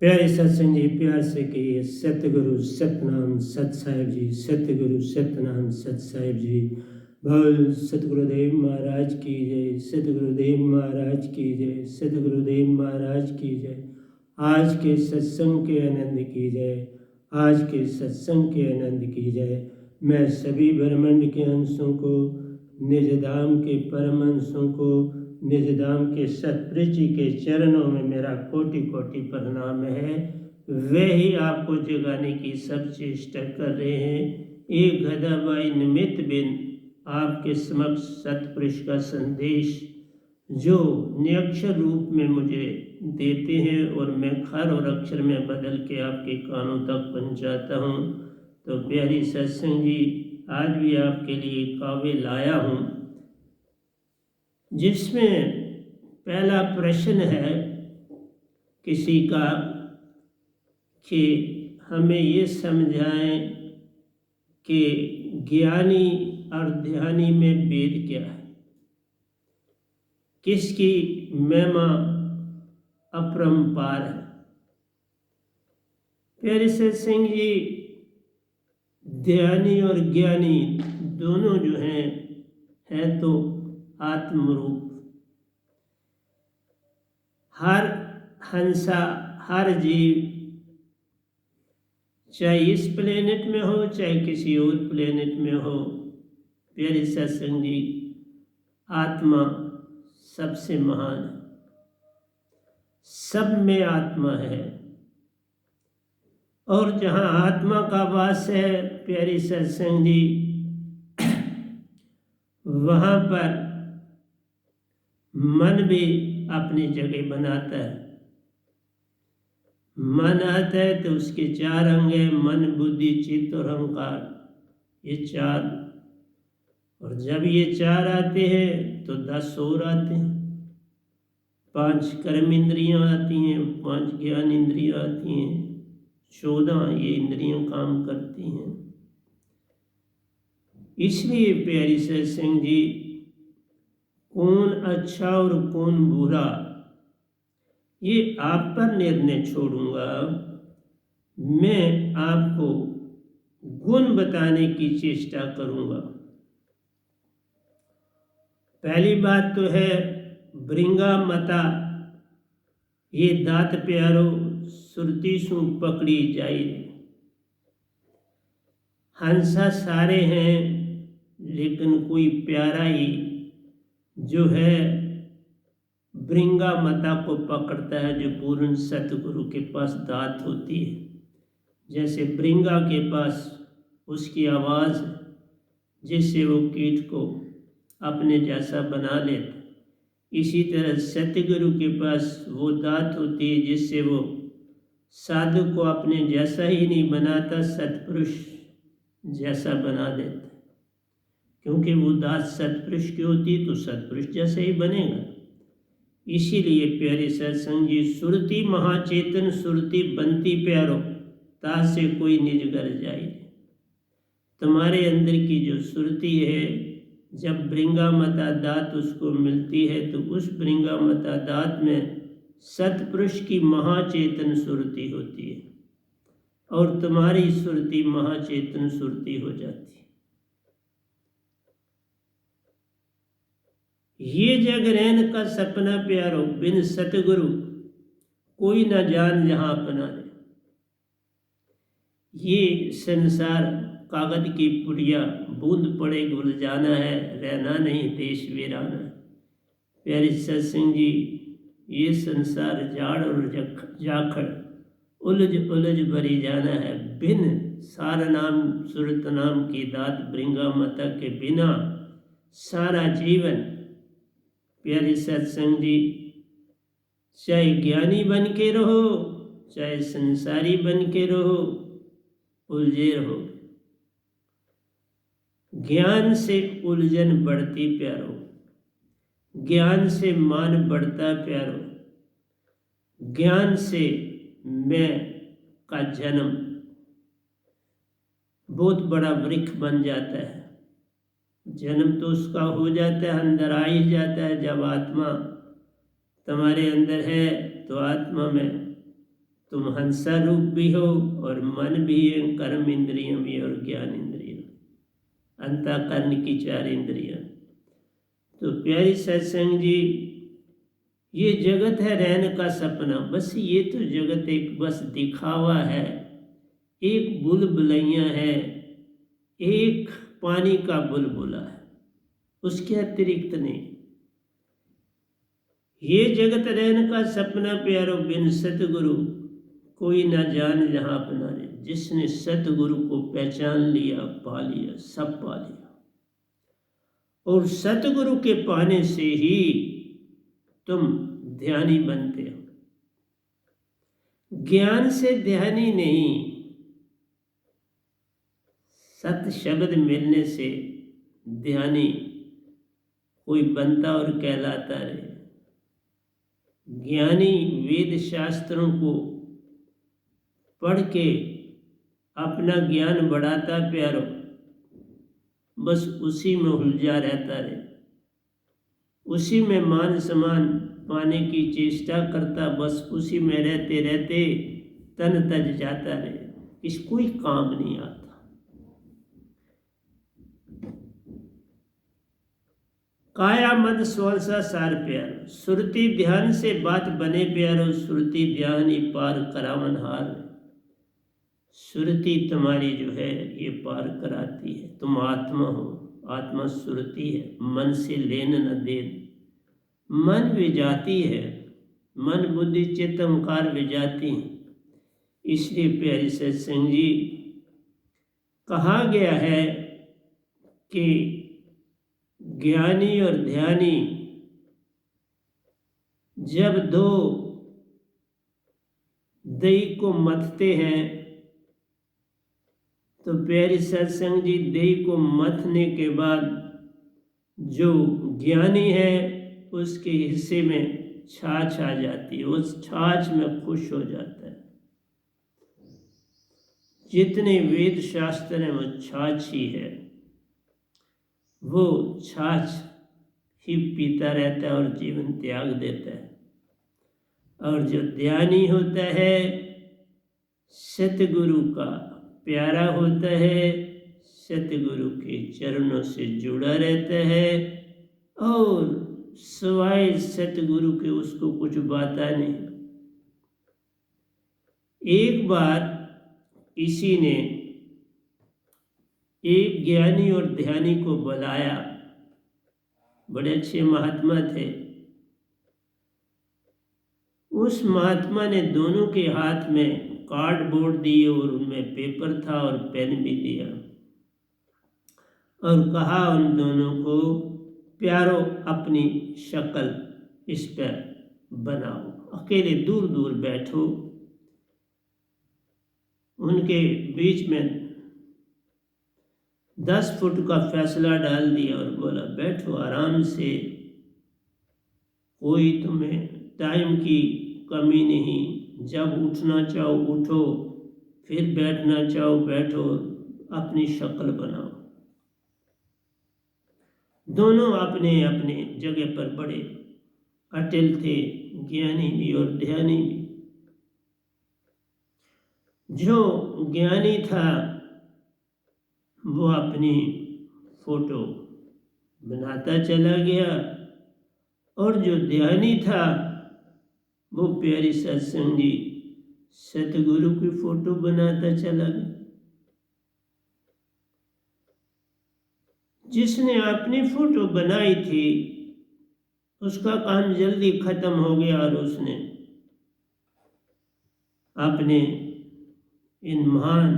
प्यारे सत्संग जी, प्यार से कहिए सतगुरु सतनाम सत साहिब जी। सतगुरु सतनाम सत साहिब जी। बोल सतगुरुदेव महाराज की जय। सतगुरुदेव महाराज की जय। सतगुरुदेव महाराज की जय। आज के सत्संग के आनंद की जय। आज के सत्संग के आनंद की जय। मैं सभी ब्रह्मांड के अंशों को, निज धाम के परम अंशों को, निज धाम के सतपुरुष जी के चरणों में मेरा कोटि कोटि प्रणाम है। वे ही आपको जगाने की सब चेष्टा कर रहे हैं। एक गदाबाई निमित्त बिन आपके समक्ष सतपुरुष का संदेश जो निरक्षर रूप में मुझे देते हैं और मैं खर और अक्षर में बदल के आपके कानों तक पहुंचाता हूं। तो प्यारी सत्संग जी, आज भी आपके लिए काव्य लाया हूं, जिसमें पहला प्रश्न है किसी का कि हमें ये समझाएं कि ज्ञानी और ध्यानी में भेद क्या है, किसकी महिमा अपरंपार है। प्यारे सत्संग जी, ध्यानी और ज्ञानी दोनों जो हैं है तो आत्मरूप। हर हंसा, हर जीव, चाहे इस प्लेनेट में हो चाहे किसी और प्लेनेट में हो, प्यारे सत्संग जी, आत्मा सबसे महान है। सब में आत्मा है और जहाँ आत्मा का वास है प्यारे सत्संग जी, वहाँ पर मन भी अपनी जगह बनाता है। मन आता है तो उसके चार अंग हैं, मन बुद्धि चित्त और अहंकार, ये चार। और जब ये चार आते हैं तो 10 और आते हैं। 5 कर्म इंद्रियां आती हैं, 5 ज्ञान इंद्रियां आती हैं, 14 ये इंद्रियां काम करती हैं। इसलिए प्यारी सत्संग जी, कौन अच्छा और कौन बुरा ये आप पर निर्णय छोड़ूंगा। मैं आपको गुण बताने की चेष्टा करूंगा। पहली बात तो है भृंगा मता ये दात प्यारो सुरती सु पकड़ी जाए। हंसा सारे हैं लेकिन कोई प्यारा ही जो है भृंगा मता को पकड़ता है, जो पूर्ण सतगुरु के पास दात होती है। जैसे भृंगा के पास उसकी आवाज़ जिससे वो कीट को अपने जैसा बना लेता, इसी तरह सतगुरु के पास वो दात होती है जिससे वो साधु को अपने जैसा ही नहीं बनाता, सतपुरुष जैसा बना देता। क्योंकि वो दात सतपुरुष की होती तो सतपुरुष जैसा ही बनेगा। इसीलिए प्यारे सत्संग जी, सुरती महाचेतन सुरती बनती प्यारो ता से कोई निज घर जाए। तुम्हारे अंदर की जो सुरती है, जब भृंगामता दात उसको मिलती है तो उस भृंगामता दात में सतपुरुष की महाचेतन सुरती होती है और तुम्हारी सुरती महाचेतन सुरती हो जाती है। ये जग रहन का सपना प्यारो बिन सतगुरु कोई न जान जहां अपना दे। ये संसार कागज की पुड़िया, बूंद पड़े गुल जाना है, रहना नहीं देश वीराना है। प्यारे सत्संग जी, ये संसार जाड़ और जाखड़ उलझ उलझ भरी जाना है। बिन सार नाम सुरत नाम की दात भृंगा माता के बिना सारा जीवन, प्यारे सत्संग जी, चाहे ज्ञानी बन के रहो चाहे संसारी बन के रहो, उलझे रहो। ज्ञान से उलझन बढ़ती प्यारो, ज्ञान से मान बढ़ता प्यारो, ज्ञान से मैं का जन्म बहुत बड़ा वृक्ष बन जाता है। जन्म तो उसका हो जाता है, अंदर आ ही जाता है। जब आत्मा तुम्हारे अंदर है तो आत्मा में तुम हंसा रूप भी हो और मन भी है, कर्म इंद्रियां भी और ज्ञान इंद्रियां, अंतःकरण की 4 इंद्रियां। तो प्यारी सत्संग जी, ये जगत है रहने का सपना, बस ये तो जगत एक बस दिखावा है, एक बुलबुलैया है, एक पानी का बुलबुला है, उसके अतिरिक्त नहीं। ये जगत रहने का सपना प्यारो बिन सतगुरु कोई ना जान जहां अपना रे। जिसने सतगुरु को पहचान लिया, पा लिया, सब पा लिया। और सतगुरु के पाने से ही तुम ध्यानी बनते हो, ज्ञान से ध्यानी नहीं। सत शब्द मिलने से ध्यानी कोई बनता और कहलाता रहे। ज्ञानी वेद शास्त्रों को पढ़ के अपना ज्ञान बढ़ाता प्यारो, बस उसी में उलझा रहता रहे, उसी में मान सम्मान पाने की चेष्टा करता, बस उसी में रहते रहते तन तज जाता रहे, इस कोई काम नहीं आता। काया मद स्वांसा सार प्यारो, सुरती ध्यान से बात बने प्यारो, सुरती ध्यान ही पार करावन हार। सुरती तुम्हारी जो है ये पार कराती है। तुम आत्मा हो, आत्मा सुरती है, मन से लेन न देन। मन विजाती है, मन बुद्धि चित्त अहंकार विजाती है। इसलिए प्यारी सत्संग जी, कहा गया है कि ज्ञानी और ध्यानी जब दो दही को मथते हैं, तो प्यारी सत्संग जी, दही को मथने के बाद जो ज्ञानी है उसके हिस्से में छाछ आ जाती है, उस छाछ में खुश हो जाता है। जितने वेद शास्त्र हैं वो छाछ ही है, वो छाछ ही पीता रहता है और जीवन त्याग देता है। और जो ध्यानी होता है सतगुरु का प्यारा होता है, सतगुरु के चरणों से जुड़ा रहता है और सिवाय सतगुरु के उसको कुछ बाता नहीं। एक बार किसी ने एक ज्ञानी और ध्यानी को बुलाया, बड़े अच्छे महात्मा थे। उस महात्मा ने दोनों के हाथ में कार्डबोर्ड दिए और उनमें पेपर था और पेन भी दिया और कहा उन दोनों को, प्यारो अपनी शक्ल इस पर बनाओ, अकेले दूर दूर बैठो। उनके बीच में 10 फुट का फैसला डाल दिया और बोला, बैठो आराम से, कोई तुम्हें टाइम की कमी नहीं, जब उठना चाहो उठो, फिर बैठना चाहो बैठो, अपनी शक्ल बनाओ। दोनों अपने अपने जगह पर बड़े अटल थे, ज्ञानी भी और ध्यानी भी। जो ज्ञानी था वो अपनी फोटो बनाता चला गया और जो ध्यानी था वो प्यारी सत्संगी सतगुरु की फोटो बनाता चला गया। जिसने अपनी फोटो बनाई थी उसका काम जल्दी खत्म हो गया और उसने अपने इन महान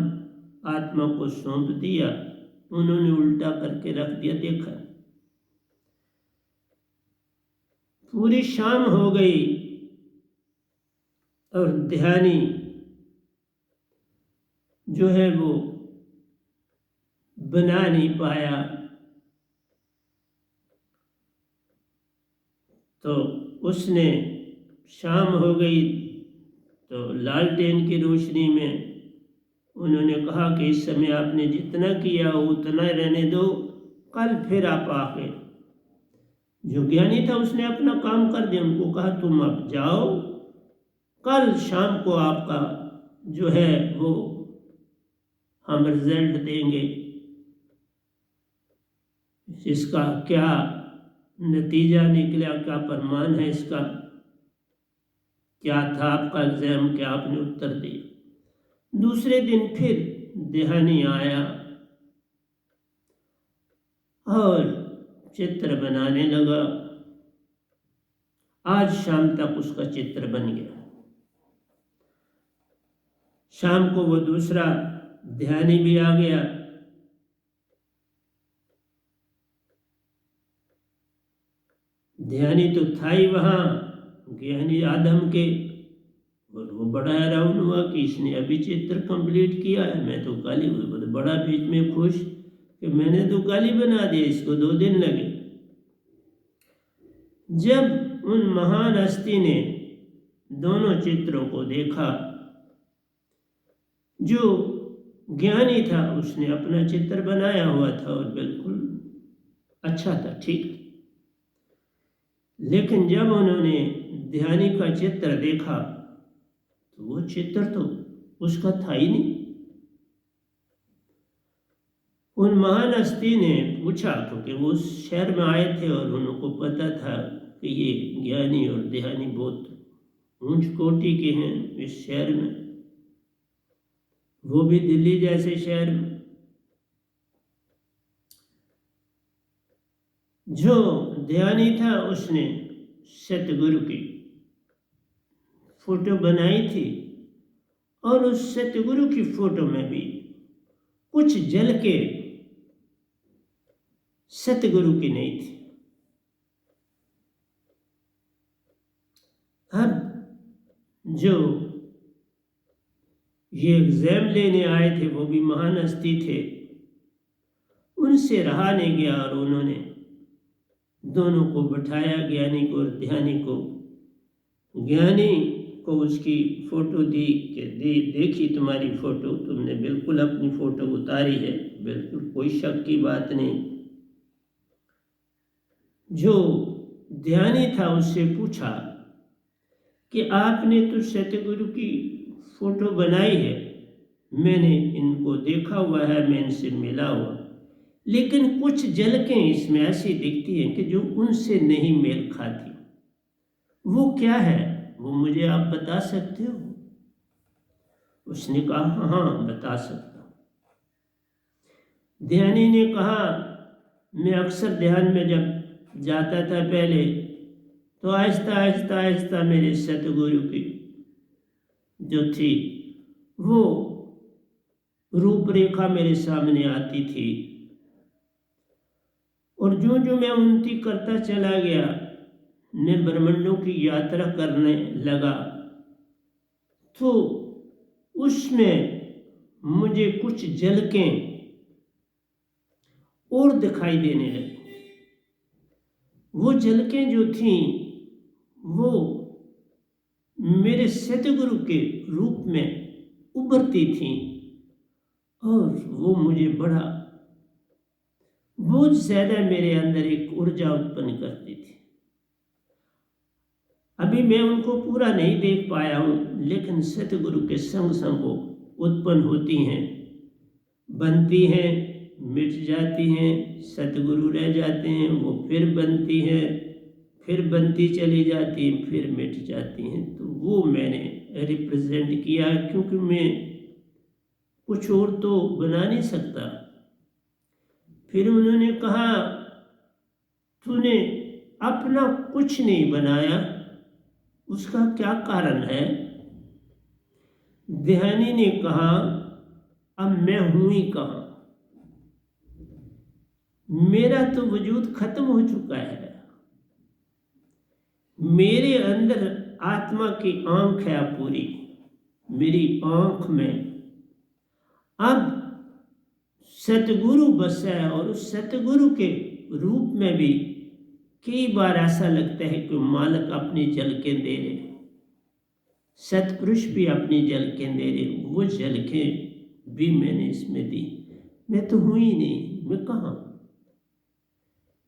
आत्मा को सौंप दिया। उन्होंने उल्टा करके रख दिया। देखा, पूरी शाम हो गई और ध्यानी जो है वो बना नहीं पाया। तो उसने शाम हो गई तो लालटेन की रोशनी में उन्होंने कहा कि इस समय आपने जितना किया उतना रहने दो, कल फिर आप आके। जो ज्ञानी था उसने अपना काम कर दिया। उनको कहा तुम अब जाओ, कल शाम को आपका जो है वो हम रिजल्ट देंगे, इसका क्या नतीजा निकला, क्या प्रमाण है इसका, क्या था आपका एग्जाम, क्या आपने उत्तर दिया। दूसरे दिन फिर देहानी आया और चित्र बनाने लगा। आज शाम तक उसका चित्र बन गया। शाम को वो दूसरा ध्यानी भी आ गया। ध्यानी तो था ही वहाँ, ज्ञानी आदम के, और वो बड़ा हैरान हुआ कि इसने अभी चित्र कंप्लीट किया है। मैं तो गाली हुई, बड़ा बीच में खुश कि मैंने तो गाली बना दी, इसको 2 दिन लगे। जब उन महान हस्ती ने दोनों चित्रों को देखा, जो ज्ञानी था उसने अपना चित्र बनाया हुआ था और बिल्कुल अच्छा था, ठीक। लेकिन जब उन्होंने ध्यानी का चित्र देखा तो वो चित्र तो उसका था ही नहीं। उन महान हस्ती ने पूछा, क्योंकि वो उस शहर में आए थे और उनको पता था कि ये ज्ञानी और ध्यानी बहुत ऊंच कोटि के हैं इस शहर में, वो भी दिल्ली जैसे शहर में। जो ध्यानी था उसने सतगुरु की फोटो बनाई थी और उस सतगुरु की फोटो में भी कुछ झलके सतगुरु की नहीं थी। अब जो ये एग्जाम लेने आए थे वो भी महान हस्ती थे, उनसे रहा नहीं गया और उन्होंने दोनों को बैठाया, ज्ञानी को और ध्यानी को। ज्ञानी को उसकी फोटो दी कि देखी तुम्हारी फोटो, तुमने बिल्कुल अपनी फोटो उतारी है, बिल्कुल कोई शक की बात नहीं। जो ध्यानी था उससे पूछा कि आपने तो सतगुरु की फोटो बनाई है, मैंने इनको देखा हुआ है, मैं इनसे मिला हुआ, लेकिन कुछ झलकें इसमें ऐसी दिखती हैं कि जो उनसे नहीं मेल खाती, वो क्या है, वो मुझे आप बता सकते हो? उसने कहा हाँ बता सकता हूँ। ध्यानी ने कहा मैं अक्सर ध्यान में जब जाता था पहले तो आहिस्ता आहिस्ता आहिस्ता मेरे सतगुरु की जो थी वो रूपरेखा मेरे सामने आती थी, और जो जो मैं उन्नति करता चला गया, मैं ब्रह्मांडों की यात्रा करने लगा, तो उसमें मुझे कुछ झलकें और दिखाई देने लगी। वो झलकें जो थीं वो मेरे सतगुरु के रूप में उभरती थीं और वो मुझे बहुत ज़्यादा मेरे अंदर एक ऊर्जा उत्पन्न करती थी। अभी मैं उनको पूरा नहीं देख पाया हूँ, लेकिन सतगुरु के संग संग वो उत्पन्न होती हैं, बनती हैं, मिट जाती हैं, सतगुरु रह जाते हैं, वो फिर बनती हैं, फिर बनती चली जाती हैं, फिर मिट जाती हैं। तो वो मैंने रिप्रेजेंट किया, क्योंकि मैं कुछ और तो बना नहीं सकता। फिर उन्होंने कहा तूने अपना कुछ नहीं बनाया, उसका क्या कारण है? ध्यानी ने कहा अब मैं हूं ही कहाँ, मेरा तो वजूद खत्म हो चुका है, मेरे अंदर आत्मा की आंख है पूरी, मेरी आंख में अब सतगुरु बसा है, और उस सतगुरु के रूप में भी कई बार ऐसा लगता है कि मालिक अपनी झलकें दे रहे, सतपुरुष भी अपनी झलकें दे रहे, वो झलकें भी मैंने इसमें दी। मैं तो हूँ ही नहीं, मैं कहाँ,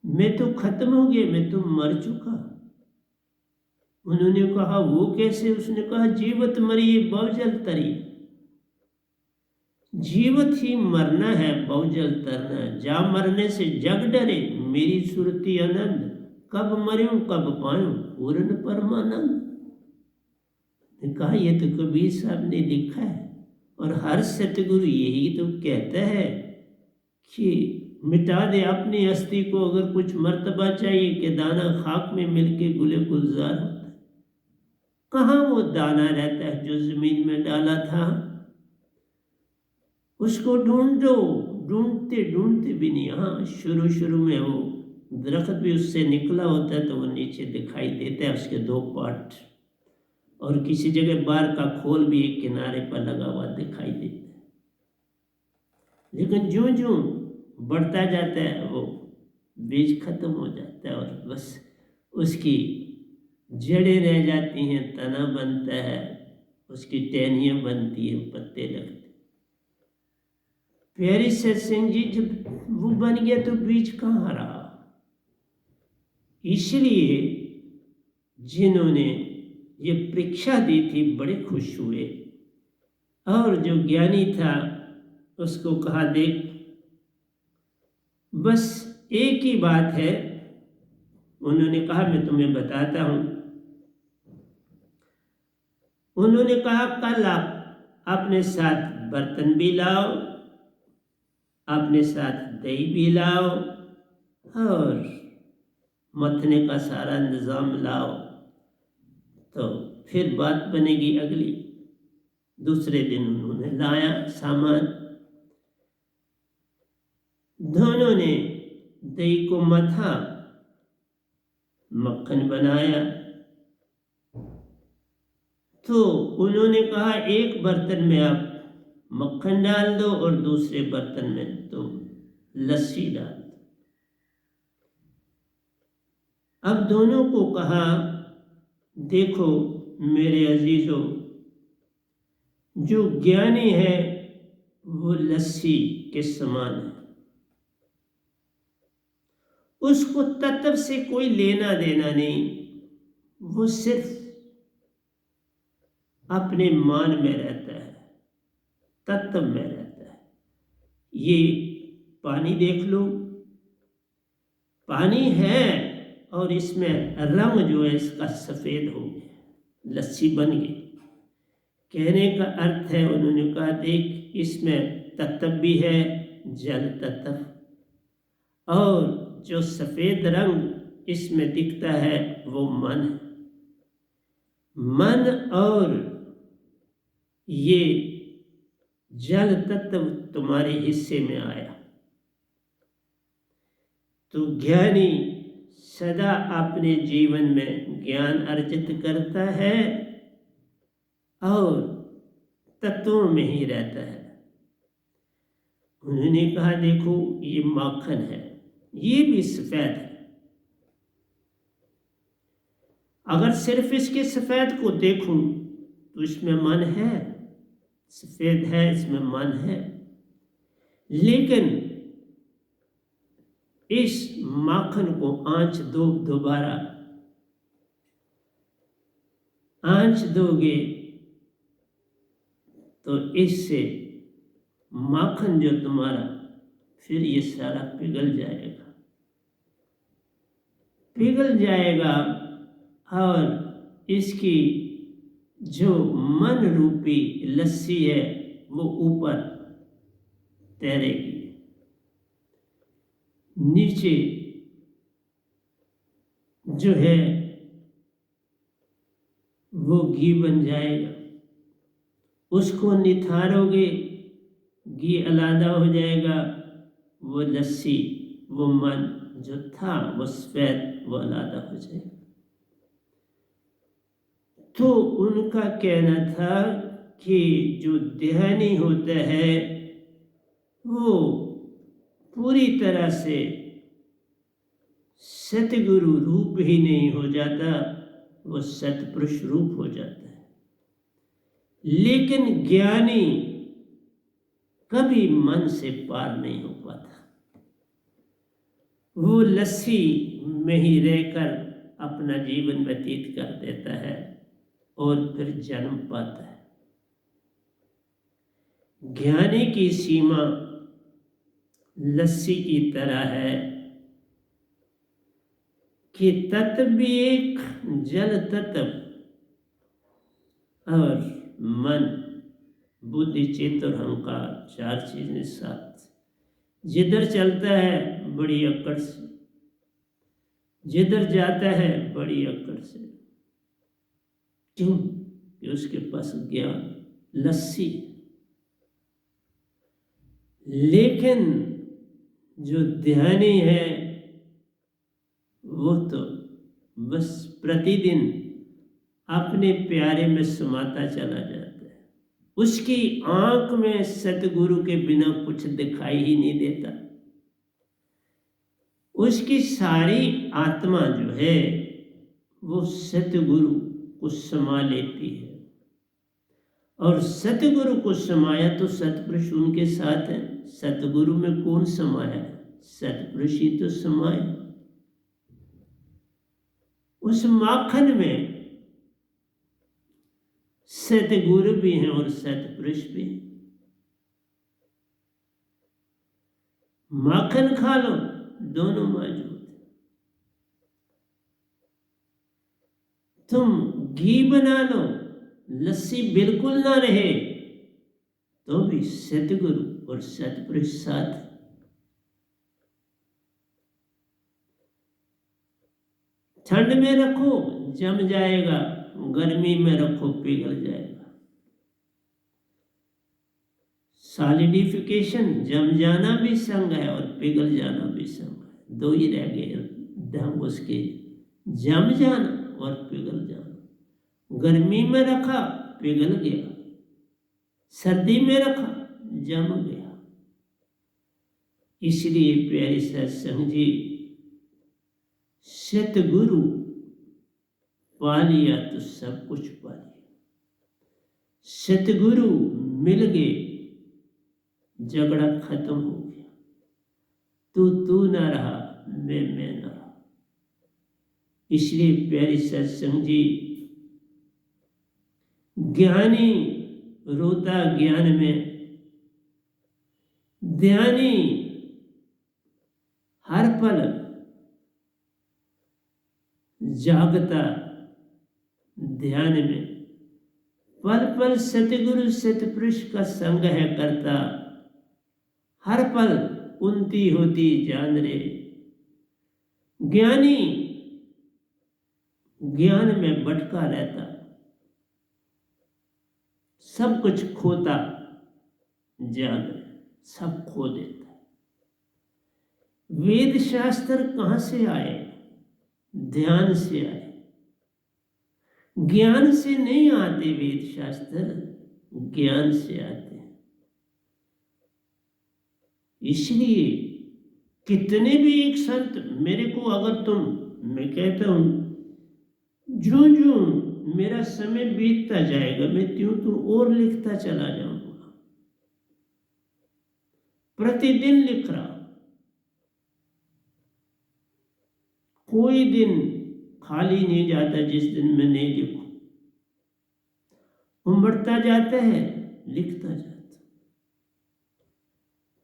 मैं तो खत्म हो गया, मैं तो मर चुका। उन्होंने कहा वो कैसे? उसने कहा जीवत मरिए बहुजल तरी। जीवत ही मरना है, बहुजल तरना है। जा मरने से जग डरे, मेरी सुरती आनंद। कब मरूं कब पायूं पूर्ण परमानंद। ने कहा ये तो कबीर साहब ने लिखा है, और हर सतगुरु यही तो कहता है कि मिटा दे अपनी हस्ती को, अगर कुछ मर्तबा चाहिए कि दाना खाक में मिलके गुले गुलजार होता है। कहाँ वो दाना रहता है जो जमीन में डाला था? उसको ढूंढो, ढूंढते ढूंढते भी नहीं। हाँ, शुरू शुरू में वो दरख्त भी उससे निकला होता है तो वो नीचे दिखाई देता है, उसके दो पार्ट, और किसी जगह बार का खोल भी एक किनारे पर लगा हुआ दिखाई देता है। लेकिन ज्यों ज्यों बढ़ता जाता है वो बीज खत्म हो जाता है, और बस उसकी जड़ें रह जाती हैं, तना बनता है, उसकी टहनियाँ बनती हैं, पत्ते लगते। प्यारी सत्संग जी, जब वो बन गया तो बीज कहाँ रहा? इसलिए जिन्होंने ये परीक्षा दी थी बड़े खुश हुए, और जो ज्ञानी था उसको कहा देख बस एक ही बात है। उन्होंने कहा मैं तुम्हें बताता हूं। उन्होंने कहा कल आप अपने साथ बर्तन भी लाओ, अपने साथ दही भी लाओ, और मथने का सारा इंतजाम लाओ, तो फिर बात बनेगी अगली। दूसरे दिन उन्होंने लाया सामान। दोनों ने दही को मथा, मक्खन बनाया। तो उन्होंने कहा एक बर्तन में आप मक्खन डाल दो और दूसरे बर्तन में तो लस्सी डाल दो। अब दोनों को कहा देखो मेरे अजीजों, जो ज्ञानी है वो लस्सी के समान है, उसको तत्व से कोई लेना देना नहीं, वो सिर्फ अपने मान में रहता है, तत्व में रहता है। ये पानी देख लो, पानी है और इसमें रंग जो है इसका सफेद हो गया, लस्सी बन गई। कहने का अर्थ है, उन्होंने कहा देख इसमें तत्व भी है, जल तत्व, और जो सफेद रंग इसमें दिखता है वो मन है। मन और ये जल तत्व तुम्हारे हिस्से में आया। तो ज्ञानी सदा अपने जीवन में ज्ञान अर्जित करता है और तत्वों में ही रहता है। उन्होंने कहा देखो ये माखन है, ये भी सफेद है। अगर सिर्फ इसके सफेद को देखूं तो इसमें मन है, सफेद है, इसमें मन है। लेकिन इस माखन को आंच दो, दोबारा आंच दोगे तो इससे माखन जो तुम्हारा फिर ये सारा पिघल जाएगा, पिघल जाएगा, और इसकी जो मन रूपी लस्सी है वो ऊपर तैरेगी, नीचे जो है वो घी बन जाएगा। उसको निथारोगे, घी अलग हो जाएगा, वो लस्सी, वो मन जो था वो सफेद, वो अलग हो जाएगा। तो उनका कहना था कि जो ध्यानी होता है वो पूरी तरह से सतगुरु रूप ही नहीं हो जाता, वो सतपुरुष रूप हो जाता है। लेकिन ज्ञानी कभी मन से पार नहीं हो पाता। वो लस्सी में ही रहकर अपना जीवन व्यतीत कर देता है और फिर जन्म पाता है। ज्ञानी की सीमा लस्सी की तरह है कि तत्व भी एक, जल तत्व और मन, बुद्धि, चित्त और अहंकार, 4 चीजें साथ। जिधर चलता है बड़ी अकड़ से, जिधर जाता है बड़ी अकड़ से। क्यों? कि उसके पास ज्ञान, लस्सी। लेकिन जो ध्यानी है वो तो बस प्रतिदिन अपने प्यारे में समाता चला जाता है। उसकी आंख में सतगुरु के बिना कुछ दिखाई ही नहीं देता। उसकी सारी आत्मा जो है वो सतगुरु को समा लेती है, और सतगुरु को समाया तो सतपुरुष उनके साथ है। सतगुरु में कौन समाया है? सतपुरुष ही तो समाया। उस माखन में सतगुरु भी हैं और सतपुरुष भी। माखन खा लो, दोनों मौजूद। तुम घी बना लो, लस्सी बिल्कुल ना रहे तो भी सतगुरु और सतपुरुष साथ। ठंड में रखो जम जाएगा, गर्मी में रखो पिघल जाएगा। सॉलिडिफिकेशन, जम जाना भी संग है और पिघल जाना भी संग है। दो ही रह गए ढंग उसके, जम जाना और पिघल जाना। गर्मी में रखा पिघल गया, सर्दी में रखा जम गया। इसलिए प्यारे सत्संग जी, सतगुरु पा लिया तो सब कुछ पा लिया। सतगुरु मिल गए, झगड़ा खत्म हो गया। तू ना रहा, मैं ना रहा। इसलिए प्यारे सत्संग जी, ज्ञानी रोता ज्ञान में, ध्यानी हर पल जागता ध्यान में, पल पल सतगुरु सतपुरुष का संग है करता। हर पल उन्नति होती जान रे। ज्ञानी ज्ञान में भटका रहता, सब कुछ खोता जान रे, सब खो देता। वेद शास्त्र कहां से आए? ध्यान से आए। ज्ञान से नहीं आते वेद शास्त्र, ज्ञान से आते हैं। इसलिए कितने भी एक संत मेरे को, अगर तुम, मैं कहता हूं जो जो मेरा समय बीतता जाएगा मैं त्यों तो और लिखता चला जाऊंगा। प्रतिदिन लिख रहा, कोई दिन खाली नहीं जाता जिस दिन मैं नहीं लिखूं। उमड़ता जाता है, लिखता जाता।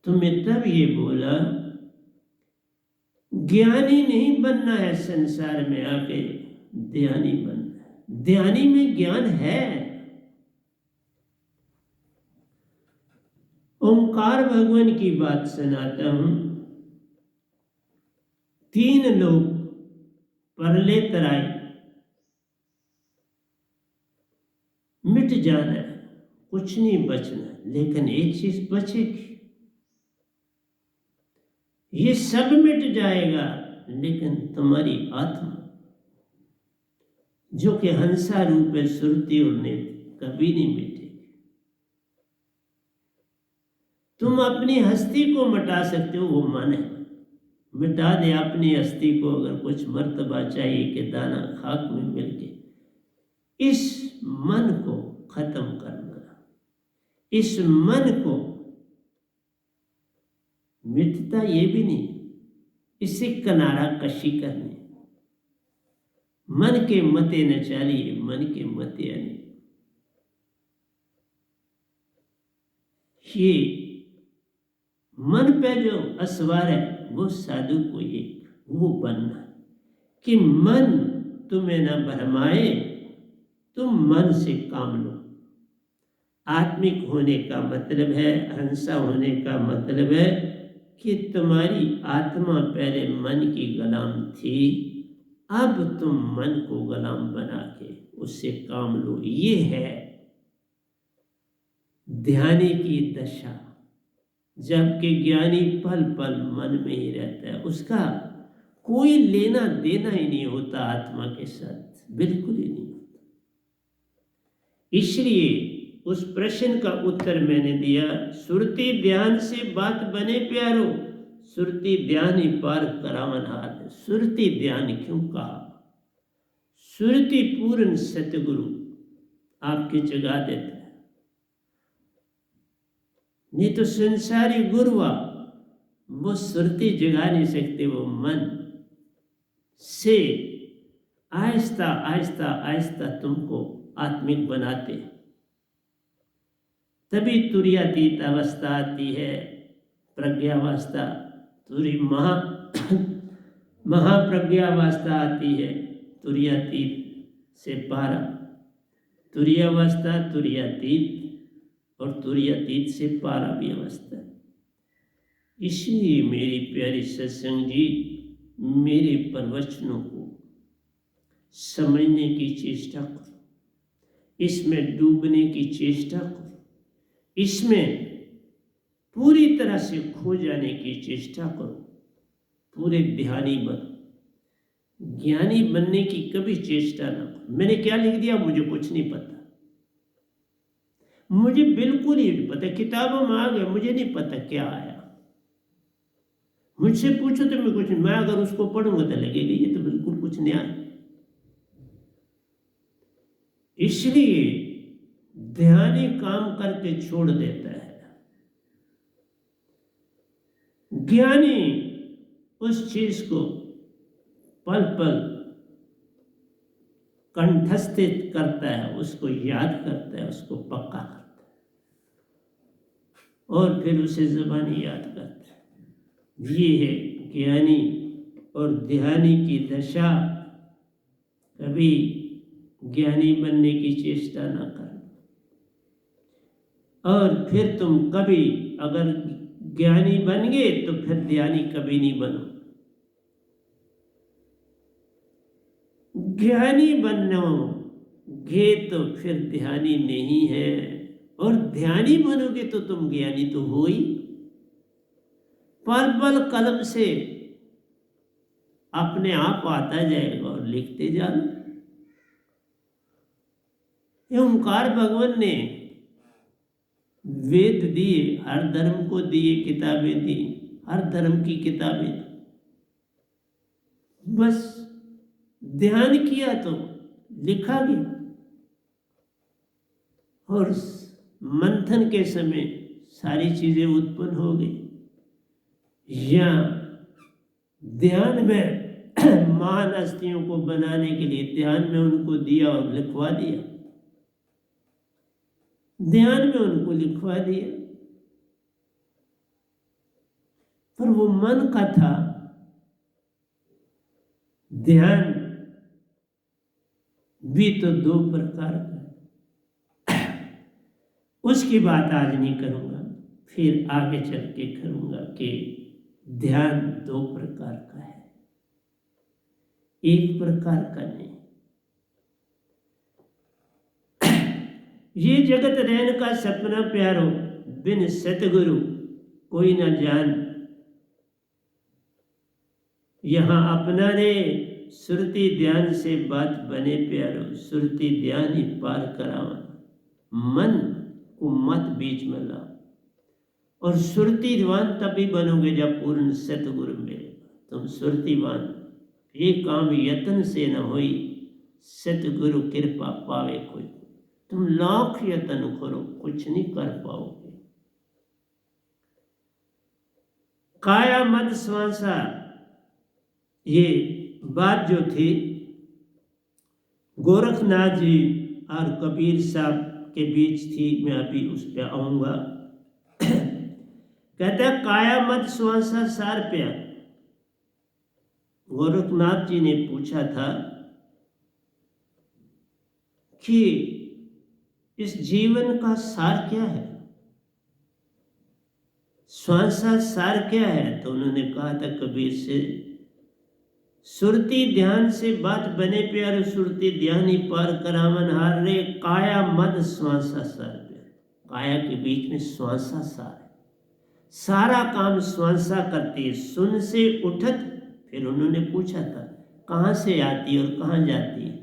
तो मैं तब ये बोला, ज्ञानी नहीं बनना है संसार में आके, ध्यानी बनना है। ध्यानी में ज्ञान है। ओंकार भगवान की बात सुनाता हूं। 3 लोग परले तराई, मिट जाना है, कुछ नहीं बचना, लेकिन एक चीज बचेगी। ये सब मिट जाएगा लेकिन तुम्हारी आत्मा, जो कि हंसा रूप है, सुरती और नेति, कभी नहीं मिटेगी। तुम अपनी हस्ती को मिटा सकते हो, वो मन है। मिटा दे अपनी हस्ती को, अगर कुछ मर्तबा चाहिए कि दाना खाक में मिल के, इस मन को खत्म करना, इस मन को मिटता ये भी नहीं, इससे किनारा कशी करनी। मन के मते न चालिए, मन के मते आने। ये मन पे जो असवार है वो साधु को एक वो बनना कि मन तुम्हें न भरमाए, तुम मन से काम लो। आत्मिक होने का मतलब है, अहिंसा होने का मतलब है कि तुम्हारी आत्मा पहले मन की गुलाम थी, अब तुम मन को गुलाम बना के उससे काम लो। ये है ध्यानी की दशा। जबकि ज्ञानी पल पल मन में ही रहता है, उसका कोई लेना देना ही नहीं होता आत्मा के साथ, बिल्कुल ही नहीं होता। इसलिए उस प्रश्न का उत्तर मैंने दिया, सुरती ध्यान से बात बने प्यारो, सुरती ध्यान ही पार करावन हाथ। सुरती ध्यान क्यों कहा? सुरती पूर्ण सतगुरु आपकी जगा देता है, नहीं तो संसारी गुरुआ वो सुरती जगा नहीं सकते। वो मन से आहिस्ता आहिस्ता आहिस्ता तुमको आत्मिक बनाते, तभी तुरीयातीत अवस्था आती है, प्रज्ञावस्था। तुरी महाप्रज्ञावस्था आती है, तुरीयातीत से पारा। तुरीयावस्था, तुरीयातीत और तुरीयातीत से पारा भी अवस्था। इसलिए मेरी प्यारी सत्संग जी, मेरे प्रवचनों को समझने की चेष्टा करो, इसमें डूबने की चेष्टा करो, इसमें पूरी तरह से खो जाने की चेष्टा करो। पूरे ध्यानी बनो, ज्ञानी बनने की कभी चेष्टा ना करो। मैंने क्या लिख दिया मुझे कुछ नहीं पता, मुझे बिल्कुल ही नहीं पता। किताबों में आ गया, मुझे नहीं पता क्या आया। मुझसे पूछो तो मैं कुछ, मैं अगर उसको पढ़ूंगा तो लगेगा ये तो बिल्कुल कुछ नहीं आया। इसलिए ध्यानी काम करके छोड़ देता है, ज्ञानी उस चीज को पल पल कंठस्थित करता है, उसको याद करता है, उसको पक्का करता है और फिर उसे ज़बानी याद करता है। ये है ज्ञानी और ध्यानी की दशा। कभी ज्ञानी बनने की चेष्टा ना करना, और फिर तुम कभी अगर ज्ञानी बन गए तो फिर ध्यानी कभी नहीं बनो। ज्ञानी बनोगे तो फिर ध्यानी नहीं है, और ध्यानी बनोगे तो तुम ज्ञानी तो हो ही। पल पल कलम से अपने आप आता जाएगा और लिखते जाना। ओंकार भगवान ने वेद दिए, हर धर्म को दिए, किताबें दी, हर धर्म की किताबें दी। बस ध्यान किया तो लिखा गया, और मंथन के समय सारी चीजें उत्पन्न हो गई। या ध्यान में महान हस्तियों को बनाने के लिए ध्यान में उनको दिया और लिखवा दिया, ध्यान में उनको लिखवा दिया। पर वो मन का था। ध्यान भी तो दो प्रकार का है, उसकी बात आज नहीं करूंगा, फिर आगे चल के करूंगा कि ध्यान दो प्रकार का है, एक प्रकार का नहीं। ये जगत रहन का सपना प्यारो, बिन सतगुरु कोई न जान। यहाँ अपना रे सुरती ध्यान से बात बने प्यारो, सुरती ध्यान ही पार करावन। मन को मत बीच में लाओ, और सुरतीवान तभी बनोगे जब पूर्ण सतगुरु मिलेगा। तुम सुरतीवान ये काम यत्न से न होई, सतगुरु कृपा पावे कोई। तुम लाख यत्न करो कुछ नहीं कर पाओगे। काया मद श्वासा, ये बात जो थी गोरखनाथ जी और कबीर साहब के बीच थी, मैं अभी उस पर आऊँगा। कहता है काया मत श्वासा सार प्यार। गोरखनाथ जी ने पूछा था कि इस जीवन का सार क्या है, श्वासा सार क्या है? तो उन्होंने कहा था कबीर से, सुरती ध्यान से बात बने प्यार, सुरती ध्यान ही पार करावन हार रे, काया मद श्वासा सार प्यार। काया के बीच में श्वासा सार है, सारा काम श्वासा करती है, सुन से उठत। फिर उन्होंने पूछा था कहाँ से आती है और कहाँ जाती है?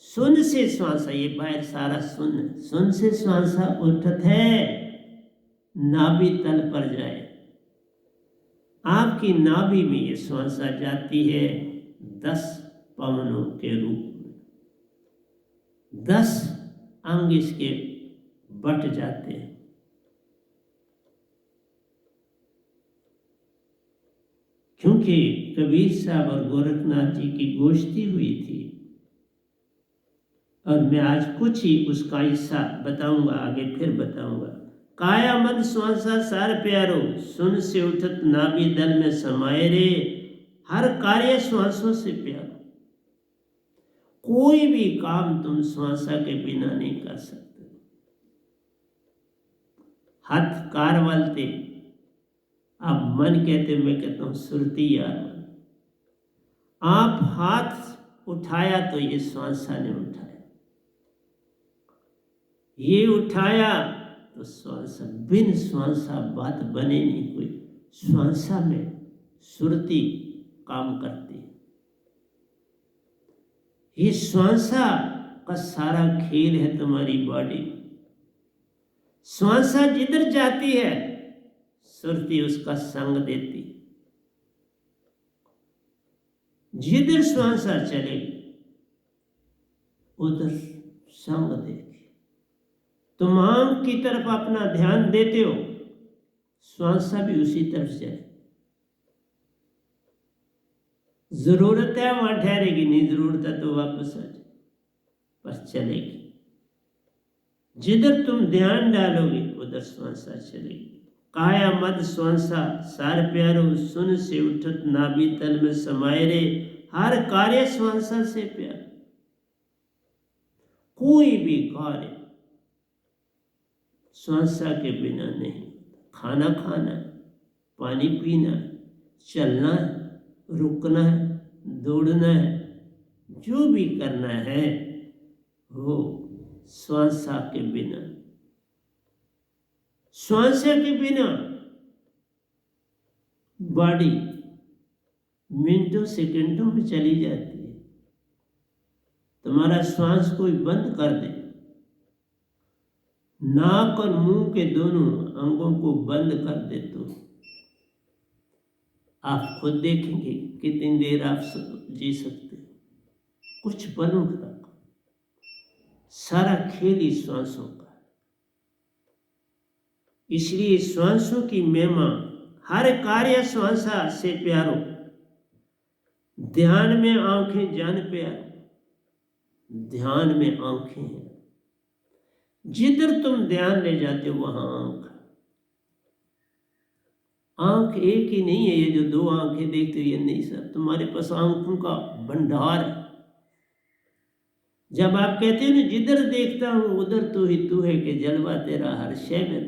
सुन से श्वासा, ये बाहर सारा सुन, सुन से श्वासा उठत है, नाभि तल पर जाए। आपकी नाभि में ये श्वासा जाती है 10 पवनों के रूप में, 10 अंग इसके बट जाते हैं। क्योंकि कबीर साहब और गोरखनाथ जी की गोष्ठी हुई थी, और मैं आज कुछ ही उसका हिस्सा बताऊंगा, आगे फिर बताऊंगा। काया मद श्वासा सार प्यारो, सुन से उठत नाभि दल में समाये रे, हर कार्य श्वासों से प्यारो। कोई भी काम तुम श्वासा के बिना नहीं कर सकते। हाथ कार वालते, आप मन कहते, मैं कहता हूं सुरती यार मन। आप हाथ उठाया तो ये श्वासा ने उठाया, ये उठाया तो श्वासा, बिन श्वासा बात बने नहीं। कोई श्वासा में सुरती काम करती है। ये श्वासा का सारा खेल है तुम्हारी बॉडी। श्वासा जिधर जाती है सुरती उसका संग देती, जिधर श्वासा चलेगी उधर संग देगी। तुम आंख की तरफ अपना ध्यान देते हो, श्वासा भी उसी तरफ जाए। जरूरत है वहां ठहरेगी, नहीं जरूरत है तो वापस आ जाए, बस चलेगी। जिधर तुम ध्यान डालोगे उधर श्वासा चलेगी। काया मद श्वासा सार प्यारो, सुन से उठत नाभि तल में समाये रे, हर कार्य श्वासा से प्यार। कोई भी कार्य श्वासा के बिना नहीं। खाना खाना है, पानी पीना है, चलना है, रुकना है, दौड़ना है, जो भी करना है वो श्वासा के बिना। श्वासा के बिना बॉडी मिनटों सेकंडों में चली जाती है। तुम्हारा श्वास कोई बंद कर दे, नाक और मुंह के दोनों अंगों को बंद कर दे तो आप खुद देखेंगे कितनी देर आप जी सकते हो। कुछ पलों तक। सारा खेल ही श्वासों का। इसलिए श्वासों की महिमा, हर कार्य श्वासा से प्यारो। ध्यान में आंखें जान प्यारो, ध्यान में आंखें हैं। जिधर तुम ध्यान ले जाते हो वहां आंख। आंख एक ही नहीं है, ये जो 2 आंखें देखते हो ये नहीं सर, तुम्हारे पास आंखों का भंडार है। जब आप कहते हो ना जिधर देखता हूं उधर तू ही तू है, कि जलवा तेरा हर शय में।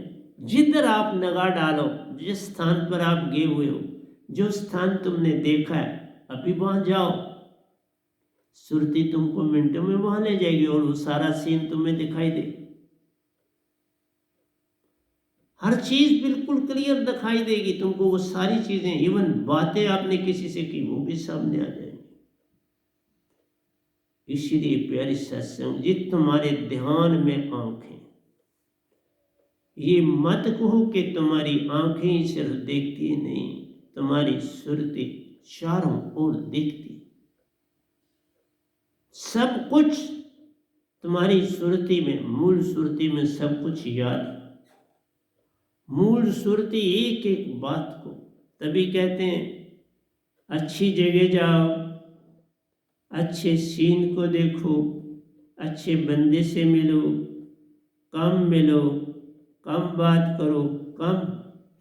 जिधर आप निगाह डालो, जिस स्थान पर आप गए हुए हो, जो स्थान तुमने देखा है, अभी वहां जाओ। सुरती तुमको मिनटों में वहां ले जाएगी और वो सारा सीन तुम्हें दिखाई दे। हर चीज बिल्कुल क्लियर दिखाई देगी तुमको, वो सारी चीजें, इवन बातें आपने किसी से की वो भी सामने आ जाएगी। इसलिए प्यारी सत्संग जी, तुम्हारे ध्यान में आंखें। ये मत कहो कि तुम्हारी आंखें ही सिर्फ देखती है, नहीं, तुम्हारी सुरती चारों ओर देखती। सब कुछ तुम्हारी सुरती में, मूल सुरती में सब कुछ याद है। मूल सुरती एक एक बात को, तभी कहते हैं अच्छी जगह जाओ, अच्छे सीन को देखो, अच्छे बंदे से मिलो, कम मिलो, कम बात करो, कम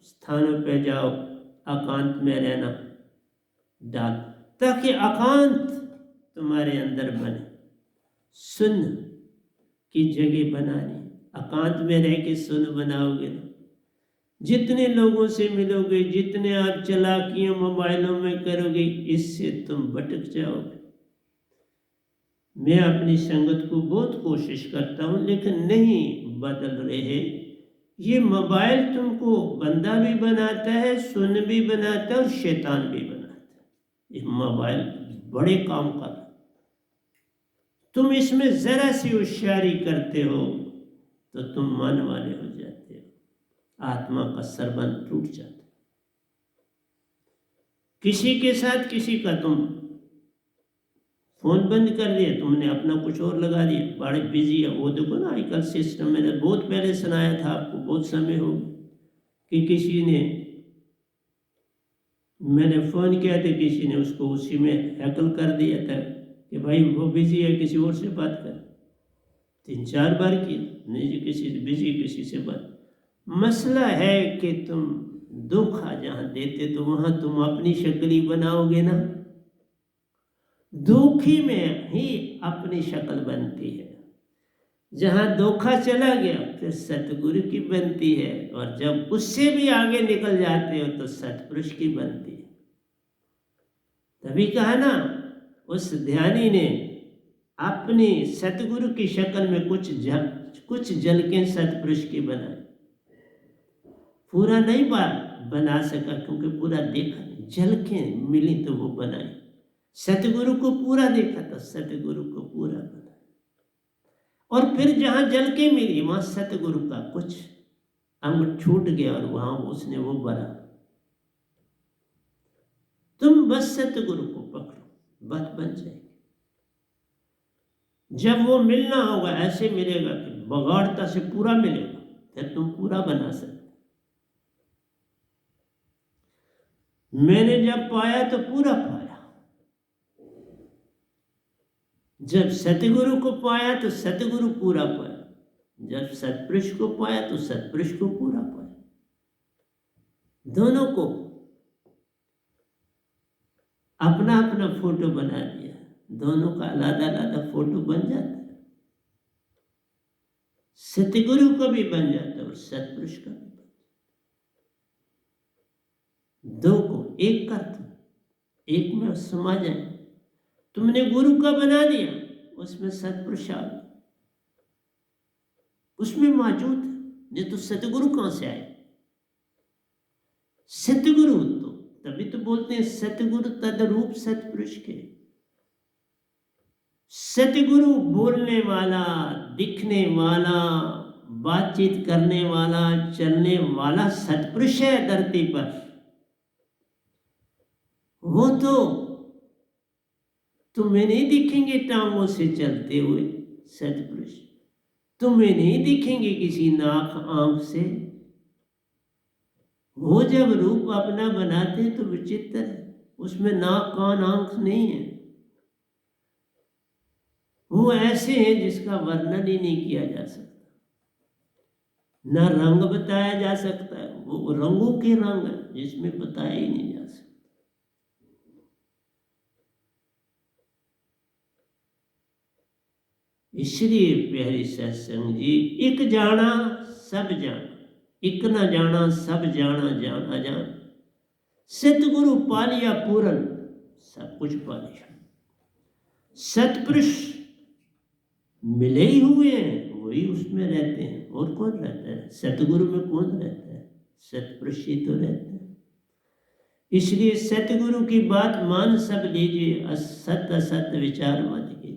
स्थानों पे जाओ, एकांत में रहना डाल, ताकि एकांत तुम्हारे अंदर बने। सुन की जगह बनानी, एकांत में रह के सुन बनाओगे ना, जितने लोगों से मिलोगे, जितने आप चालाकियों मोबाइलों में करोगे, इससे तुम भटक जाओगे। मैं अपनी संगत को बहुत कोशिश करता हूँ, लेकिन नहीं बदल रहे। ये मोबाइल तुमको बंदा भी बनाता है, सुन भी बनाता है और शैतान भी बनाता है। ये मोबाइल बड़े काम का, तुम इसमें जरा सी होशियारी करते हो तो तुम मन वाले हो जाते हो, आत्मा का सरबंध टूट जाता है। किसी के साथ किसी का तुम फोन बंद कर दिया, तुमने अपना कुछ और लगा दिया, बड़े बिजी है वो। देखो ना आजकल सिस्टम, मैंने बहुत पहले सुनाया था आपको, बहुत समय हो कि किसी ने, मैंने फ़ोन किया था, किसी ने उसको उसी में हैकल कर दिया था कि भाई वो बिजी है, किसी और से बात कर। 3-4 बार किया, नहीं जी किसी से बिजी, किसी से बात। मसला है कि तुम धोखा जहाँ देते तो वहाँ तुम अपनी शक्ल ही बनाओगे ना। धोखे में ही अपनी शक्ल बनती है। जहाँ धोखा चला गया फिर सतगुरु की बनती है, और जब उससे भी आगे निकल जाते हो तो सतपुरुष की बनती है। तभी कहा ना, उस ध्यानी ने अपनी सतगुरु की शक्ल में कुछ झलकें सतपुरुष की बनाई। पूरा नहीं बना सका क्योंकि पूरा देखा नहीं, झलकें मिली तो वो बनाई। सतगुरु को पूरा देखा तो सतगुरु को पूरा बनाया, और फिर जहाँ झलकें मिली वहाँ सतगुरु का कुछ अंग छूट गया और वहाँ उसने वो भरा। तुम बस सतगुरु को पकड़ो, बात बन जाएगी। जब वो मिलना होगा ऐसे मिलेगा कि बगाड़ता से पूरा मिलेगा, फिर तुम पूरा बना सकते। मैंने जब पाया तो पूरा पाया, जब सतगुरु को पाया तो सतगुरु पूरा पाया, जब सतपुरुष को पाया तो सतपुरुष को पूरा पाया। दोनों को अपना अपना फोटो बना दिया, दोनों का अलग अलग फोटो बन जाता है। सतगुरु का भी बन जाता है और सतपुरुष का भी बन जाता है। दो को एक कर दो, एक में समा जाए। तुमने गुरु का बना दिया, उसमें सतपुरुष आ गया, उसमें मौजूद है। नहीं तो सतगुरु कहां से आए? सतगुरु तो तभी तो बोलते हैं सतगुरु तदरूप सतपुरुष के। सतगुरु बोलने वाला, दिखने वाला, बातचीत करने वाला, चलने वाला सतपुरुष है धरती पर। वो तो तुम्हें नहीं दिखेंगे टांगों से चलते हुए सतपुरुष, तुम्हें नहीं दिखेंगे किसी नाक आंख से। वो जब रूप अपना बनाते तो विचित्र है, उसमें नाक कान आंख नहीं है। वो ऐसे हैं जिसका वर्णन ही नहीं किया जा सकता, न रंग बताया जा सकता है। वो रंगों के रंग है जिसमें बताया ही नहीं जा सकता। इसलिए प्यारी सत्संग जी, एक जाना सब जाना, एक न जाना सब जाना जाना जान। सतगुरु पा लिया पूरन, सब कुछ पा लिया। सतपुरुष मिले ही हुए हैं, वही उसमें रहते हैं। और कौन रहता है सतगुरु में? कौन रहता है? सतपुरुष ही तो रहते हैं। इसलिए सतगुरु की बात मान सब लीजिए, असत असत विचार मत कीजिए।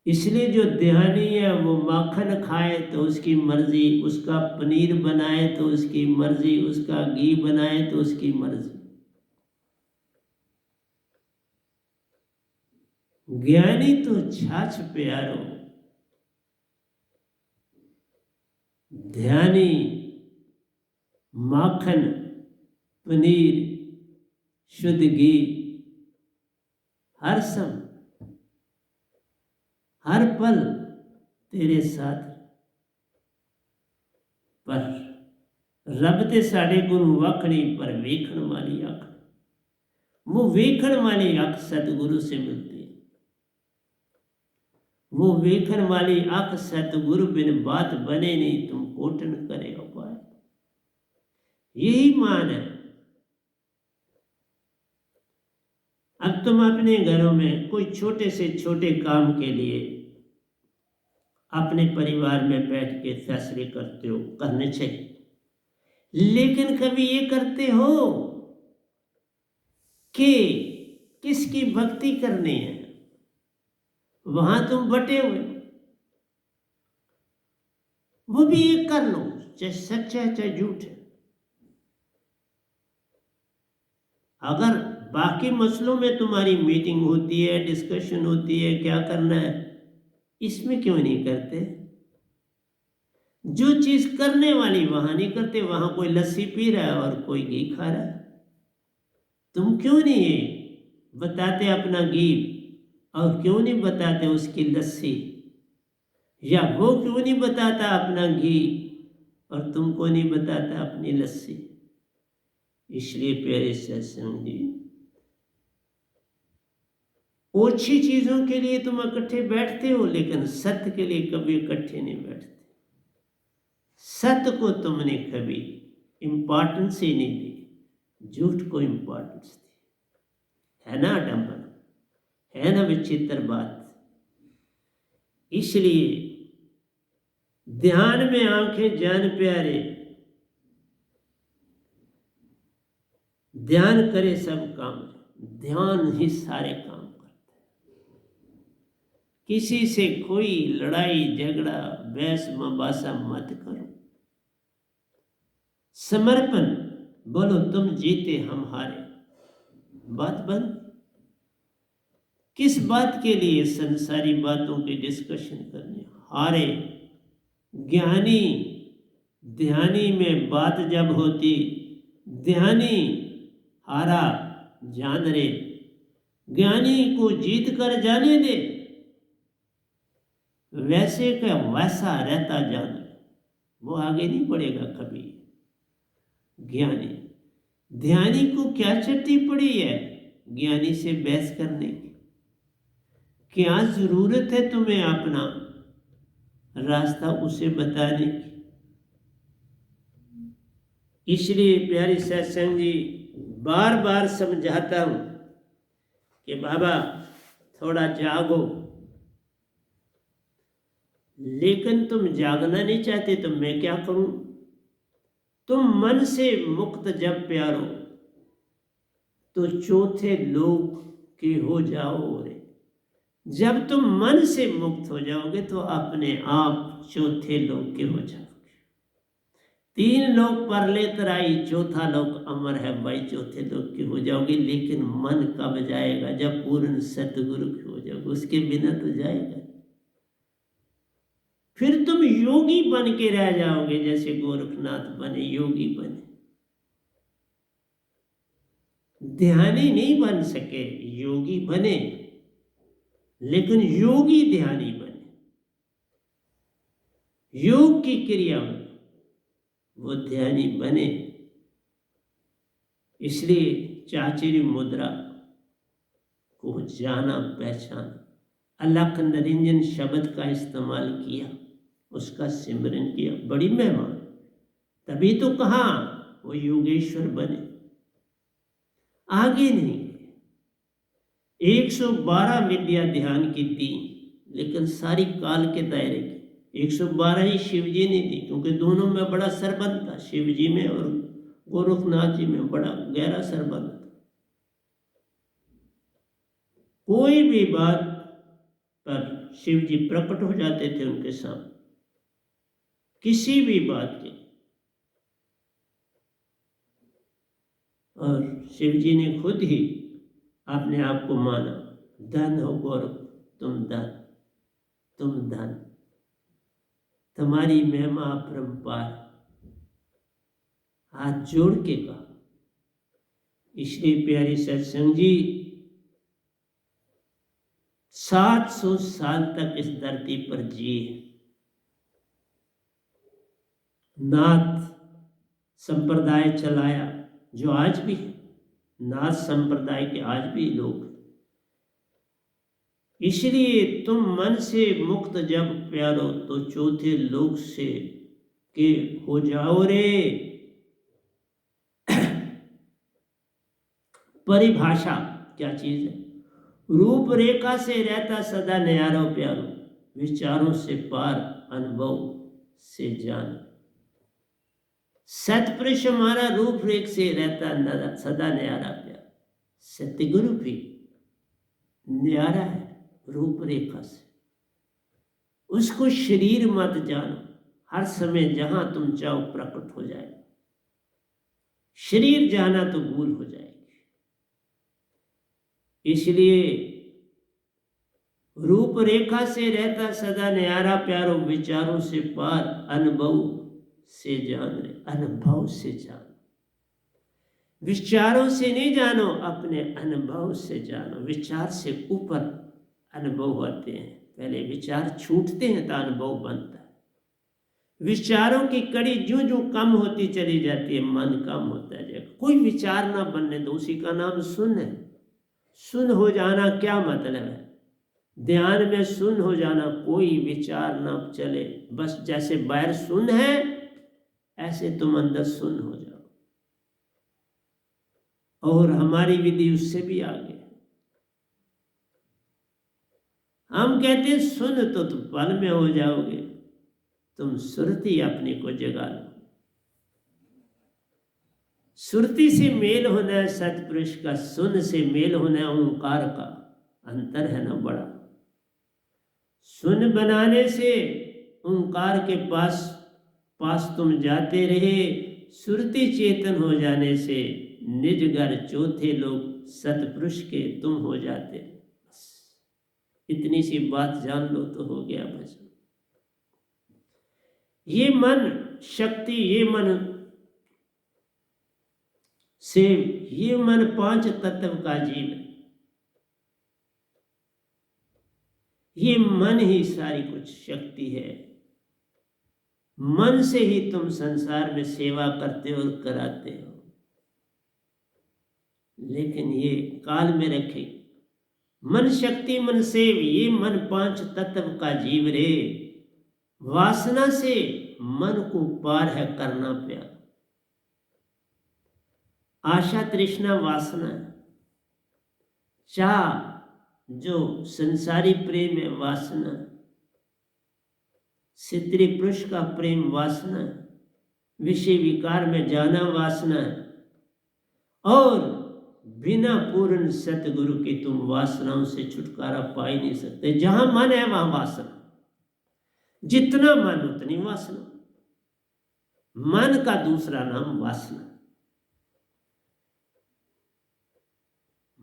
इसलिए जो ध्यानी है वो माखन खाए तो उसकी मर्जी, उसका पनीर बनाए तो उसकी मर्जी, उसका घी बनाए तो उसकी मर्जी। ज्ञानी तो छाछ प्यारो, ध्यानी माखन, पनीर, शुद्ध घी, हर हर पल तेरे साथ। पर रब ते साडे गुरु वखणी पर वेखण वाली अख, वो वेखण वाली अख सतगुरु से मिलती है। वो वेखण वाली अख सतगुरु बिन बात बने नहीं, तुम कोटन करे उपाय। यही मान है। अब तुम अपने घरों में कोई छोटे से छोटे काम के लिए अपने परिवार में बैठ के फैसले करते हो, करने चाहिए, लेकिन कभी ये करते हो कि किसकी भक्ति करनी है? वहां तुम बटे हुए, वो भी ये कर लो, चाहे सच है चाहे झूठ है। अगर बाकी मसलों में तुम्हारी मीटिंग होती है, डिस्कशन होती है, क्या करना है, इसमें क्यों नहीं करते? जो चीज करने वाली वहां नहीं करते। वहां कोई लस्सी पी रहा है और कोई घी खा रहा है, तुम क्यों नहीं बताते अपना घी, और क्यों नहीं बताते उसकी लस्सी? या वो क्यों नहीं बताता अपना घी और तुमको नहीं बताता अपनी लस्सी? इसलिए प्यारे सत्संग जी, ओछी चीजों के लिए तुम इकट्ठे बैठते हो, लेकिन सत्य के लिए कभी इकट्ठे नहीं बैठते। सत्य को तुमने कभी इंपॉर्टेंस ही नहीं दी, झूठ को इंपॉर्टेंस दी। है ना आडंबर, है ना विचित्र बात? इसलिए ध्यान में आंखें जान प्यारे, ध्यान करे सब काम, ध्यान ही सारे काम करते हैं। किसी से कोई लड़ाई झगड़ा बहस मुबासा मत करो। समर्पण, बोलो तुम जीते हम हारे, बात बंद। किस बात के लिए संसारी बातों की डिस्कशन करनी? हारे ज्ञानी ध्यानी में बात जब होती, ध्यानी हारा जान रे, ज्ञानी को जीत कर जाने दे, वैसे का वैसा रहता जान रे, वो आगे नहीं बढ़ेगा कभी। ज्ञानी, ध्यानी को क्या चट्टी पड़ी है ज्ञानी से बहस करने की? क्या जरूरत है तुम्हें अपना रास्ता उसे बताने की? इसलिए प्यारी सत्संग जी, बार बार समझाता हूं कि बाबा थोड़ा जागो, लेकिन तुम जागना नहीं चाहते तो मैं क्या करूं? तुम मन से मुक्त जब प्यारो, तो चौथे लोक के हो जाओ। जब तुम मन से मुक्त हो जाओगे तो अपने आप चौथे लोक के हो जाओगे। तीन लोक परले तराई, चौथा लोक अमर है भाई, चौथे लोक के हो जाओगे। लेकिन मन कब जाएगा? जब पूर्ण सतगुरु के हो जाओगे, उसके बिना तो जाएगा। फिर तुम योगी बन के रह जाओगे, जैसे गोरखनाथ बने, योगी बने। ध्यानी नहीं बन सके, योगी बने, लेकिन योगी ध्यानी बने। योग की क्रिया में वो ध्यानी बने। इसलिए चाचिरी मुद्रा को जाना पहचाना, अलख निरंजन शब्द का इस्तेमाल किया, उसका सिमरन किया, बड़ी महिमा। तभी तो कहा वो योगेश्वर बने, आगे नहीं। 112 विद्या ध्यान की थी, लेकिन सारी काल के दायरे की। 112 ही शिव जी ने दी, क्योंकि दोनों में बड़ा संबंध था, शिव जी में और गोरखनाथ जी में बड़ा गहरा संबंध था। कोई भी बात पर शिव जी प्रकट हो जाते थे उनके सामने, किसी भी बात के। और शिव जी ने खुद ही अपने आप को माना, धन हो गौरव, तुम धन, तुम धन, तुम्हारी महिमा अपरंपार, हाथ जोड़ के कहा। इसलिए प्यारी सत्संग जी, 700 साल तक इस धरती पर जिए। नाथ संप्रदाय चलाया, जो आज भी है। नाथ संप्रदाय के आज भी लोग। इसलिए तुम मन से मुक्त जब प्यारो, तो चौथे लोक से के हो जाओ रे। परिभाषा क्या चीज है? रूपरेखा से रहता सदा न्यारो प्यारो, विचारों से पार अनुभव से जान। सतपुरुष हमारा रूपरेख से रहता सदा न्यारा प्यार। सतगुरु भी न्यारा है रूपरेखा से। उसको शरीर मत जानो, हर समय जहां तुम चाहो प्रकट हो जाए। शरीर जाना तो भूल हो जाएगी। इसलिए रूपरेखा से रहता सदा न्यारा प्यारो, विचारों से पार अनुभव से जान रे। अनुभव से जान, विचारों से नहीं जानो, अपने अनुभव से जानो। विचार से ऊपर अनुभव होते हैं। पहले विचार छूटते हैं तो अनुभव बनता है। विचारों की कड़ी जो जो कम होती चली जाती है, मन कम होता जाएगा। कोई विचार ना बनने दो, उसी का नाम सुन है। सुन हो जाना क्या मतलब है? ध्यान में सुन हो जाना, कोई विचार ना चले। बस जैसे बाहर सुन है, ऐसे तुम अंदर सुन हो जाओ। और हमारी विधि उससे भी आगे। हम कहते हैं सुन तो तुम पल में हो जाओगे। तुम सुरती अपने को जगा लो। सुरती से मेल होना है सतपुरुष का, सुन से मेल होना है ओंकार का। अंतर है ना बड़ा। सुन बनाने से ओंकार के पास तुम जाते रहे। सुरती चेतन हो जाने से निज घर चौथे लोग सतपुरुष के तुम हो जाते। बस इतनी सी बात जान लो तो हो गया भजन। ये मन शक्ति, ये मन से, ये मन 5 तत्व का जीव है। ये मन ही सारी कुछ शक्ति है। मन से ही तुम संसार में सेवा करते हो और कराते हो। लेकिन ये काल में रखे, मन शक्ति मन सेव, ये मन 5 तत्व का जीव रे। वासना से मन को पार है करना प्यार। आशा तृष्णा वासना है। चाह जो संसारी प्रेम है वासना। स्त्री पुरुष का प्रेम वासना है। विषय विकार में जाना वासना है। और बिना पूर्ण सतगुरु के तुम वासनाओं से छुटकारा पा ही नहीं सकते। जहां मन है वहां वासना। जितना मन उतनी वासना। मन का दूसरा नाम वासना।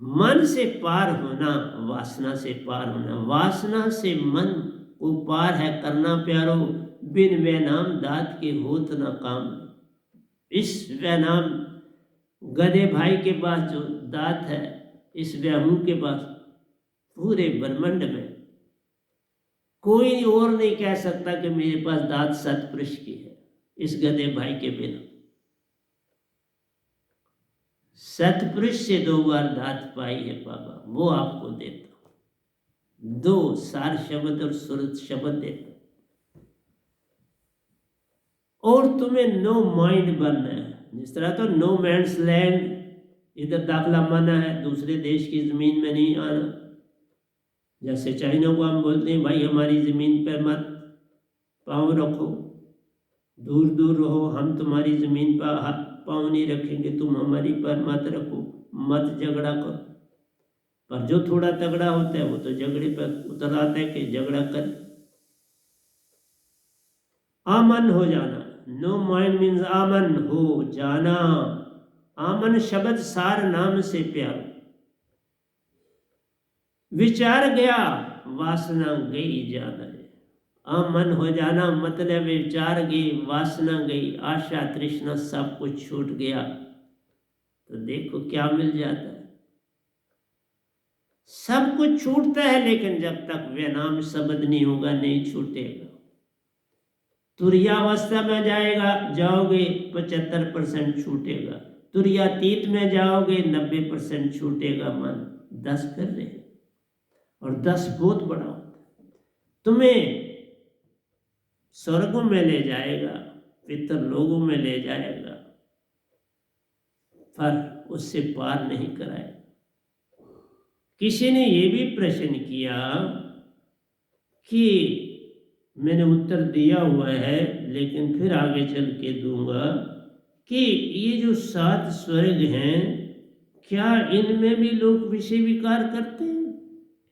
मन से पार होना, वासना से पार होना। वासना से मन को पार है करना प्यारो। बिन वैनाम दात के होत न काम। इस वैनाम गधे भाई के पास जो दात है, इस व्याहू के पास पूरे ब्रह्मांड में कोई और नहीं कह सकता कि मेरे पास दात सतपुरुष की है, इस गधे भाई के बिना। सतपुरुष से 2 बार दात पाई है बाबा, वो आपको देता हूं। 2 सार शब्द और सुरत शब्द देता। और तुम्हें नो माइंड बनना है। जिस तरह तो नो मैंस लैंड, इधर दाखला मना है, दूसरे देश की जमीन में नहीं आना। जैसे चाइना को हम बोलते हैं भाई हमारी जमीन पर मत पाँव रखो, दूर दूर रहो, हम तुम्हारी जमीन पर हाथ पाँव नहीं रखेंगे, तुम हमारी पर मत रखो, मत झगड़ा करो। पर जो थोड़ा तगड़ा होता है वो तो झगड़े पर उतर आता है कि झगड़ा कर। आमन हो जाना। नो माइंड मीन्स आमन हो जाना। आमन शब्द सार नाम से प्यार। विचार गया वासना गई जाना है। आमन हो जाना मतलब विचार गई, वासना गई, आशा तृष्णा सब कुछ छूट गया। तो देखो क्या मिल जाता है। सब कुछ छूटता है, लेकिन जब तक विनाम शब्द नहीं होगा नहीं छूटेगा। तुरियावस्था में जाओगे 75% छूटेगा, तुरियातीत में जाओगे 90% छूटेगा मन, 10 कर रहे, और 10 बहुत बड़ा होता है। तुम्हें स्वर्गों में ले जाएगा, पितर लोगों में ले जाएगा, पर उससे पार नहीं कराएगा। किसी ने ये भी प्रश्न किया कि मैंने उत्तर दिया हुआ है लेकिन फिर आगे चल के दूंगा, कि ये जो 7 स्वर्ग हैं, क्या इनमें भी लोग विषय विकार करते हैं?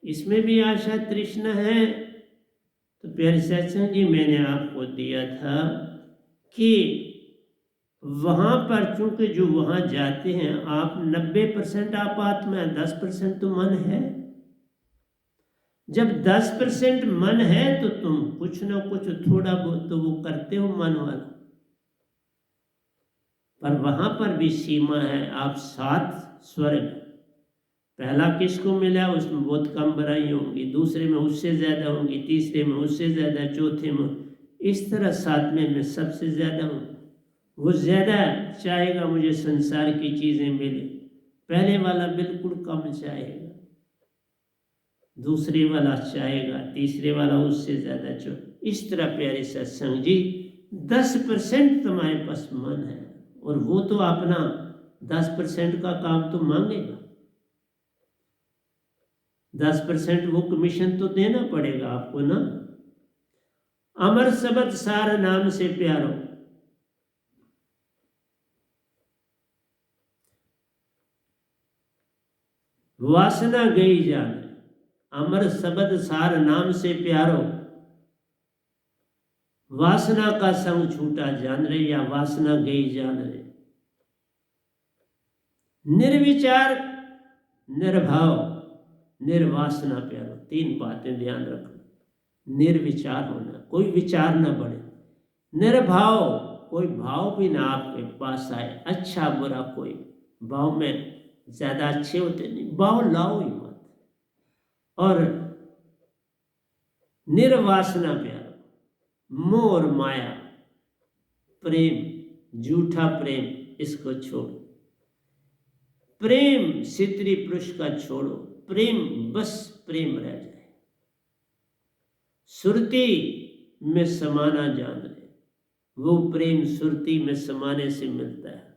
इसमें भी आशा तृष्णा है? तो प्यारे सत्संग जी, मैंने आपको दिया था कि वहाँ पर चूंकि जो वहाँ जाते हैं, आप 90% आप आत्मा है, 10% तो मन है। जब 10% मन है तो तुम कुछ ना कुछ थोड़ा बहुत तो वो करते हो मन वाला, पर वहाँ पर भी सीमा है। आप 7 स्वर्ग, पहला किसको मिला उसमें बहुत कम बुराई होंगी, दूसरे में उससे ज़्यादा होंगी, तीसरे में उससे ज़्यादा, चौथे में, इस तरह 7वें में सबसे ज़्यादा होंगे। वो ज़्यादा चाहेगा मुझे संसार की चीज़ें मिले, पहले वाला बिल्कुल कम चाहेगा, दूसरे वाला चाहेगा, तीसरे वाला उससे ज़्यादा इस तरह प्यारे सत्संग जी 10% तुम्हारे पास मन है, और वो तो अपना 10% का काम तो मांगेगा, 10% वो कमीशन तो देना पड़ेगा आपको ना। अमर शब्द सार नाम से प्यारो, वासना गई जान, अमर शब्द सार नाम से प्यारो, वासना का संग छूटा जान रे, या वासना गई जान रे। निर्विचार, निर्भाव, निर्वासना प्यारो, 3 बातें ध्यान रखना। निर्विचार होना, कोई विचार ना बढ़े, निर्भाव, कोई भाव भी ना आपके पास आए, अच्छा बुरा कोई भाव में, ज्यादा अच्छे होते नहीं, भाव लाओ ही मत, और निर्वासना प्यारो, मोह और माया, प्रेम, झूठा प्रेम, इसको छोड़ो, प्रेम स्त्री पुरुष का छोड़ो, प्रेम बस प्रेम रह जाए, सुरती में समाना जान रहे, वो प्रेम सुरती में समाने से मिलता है।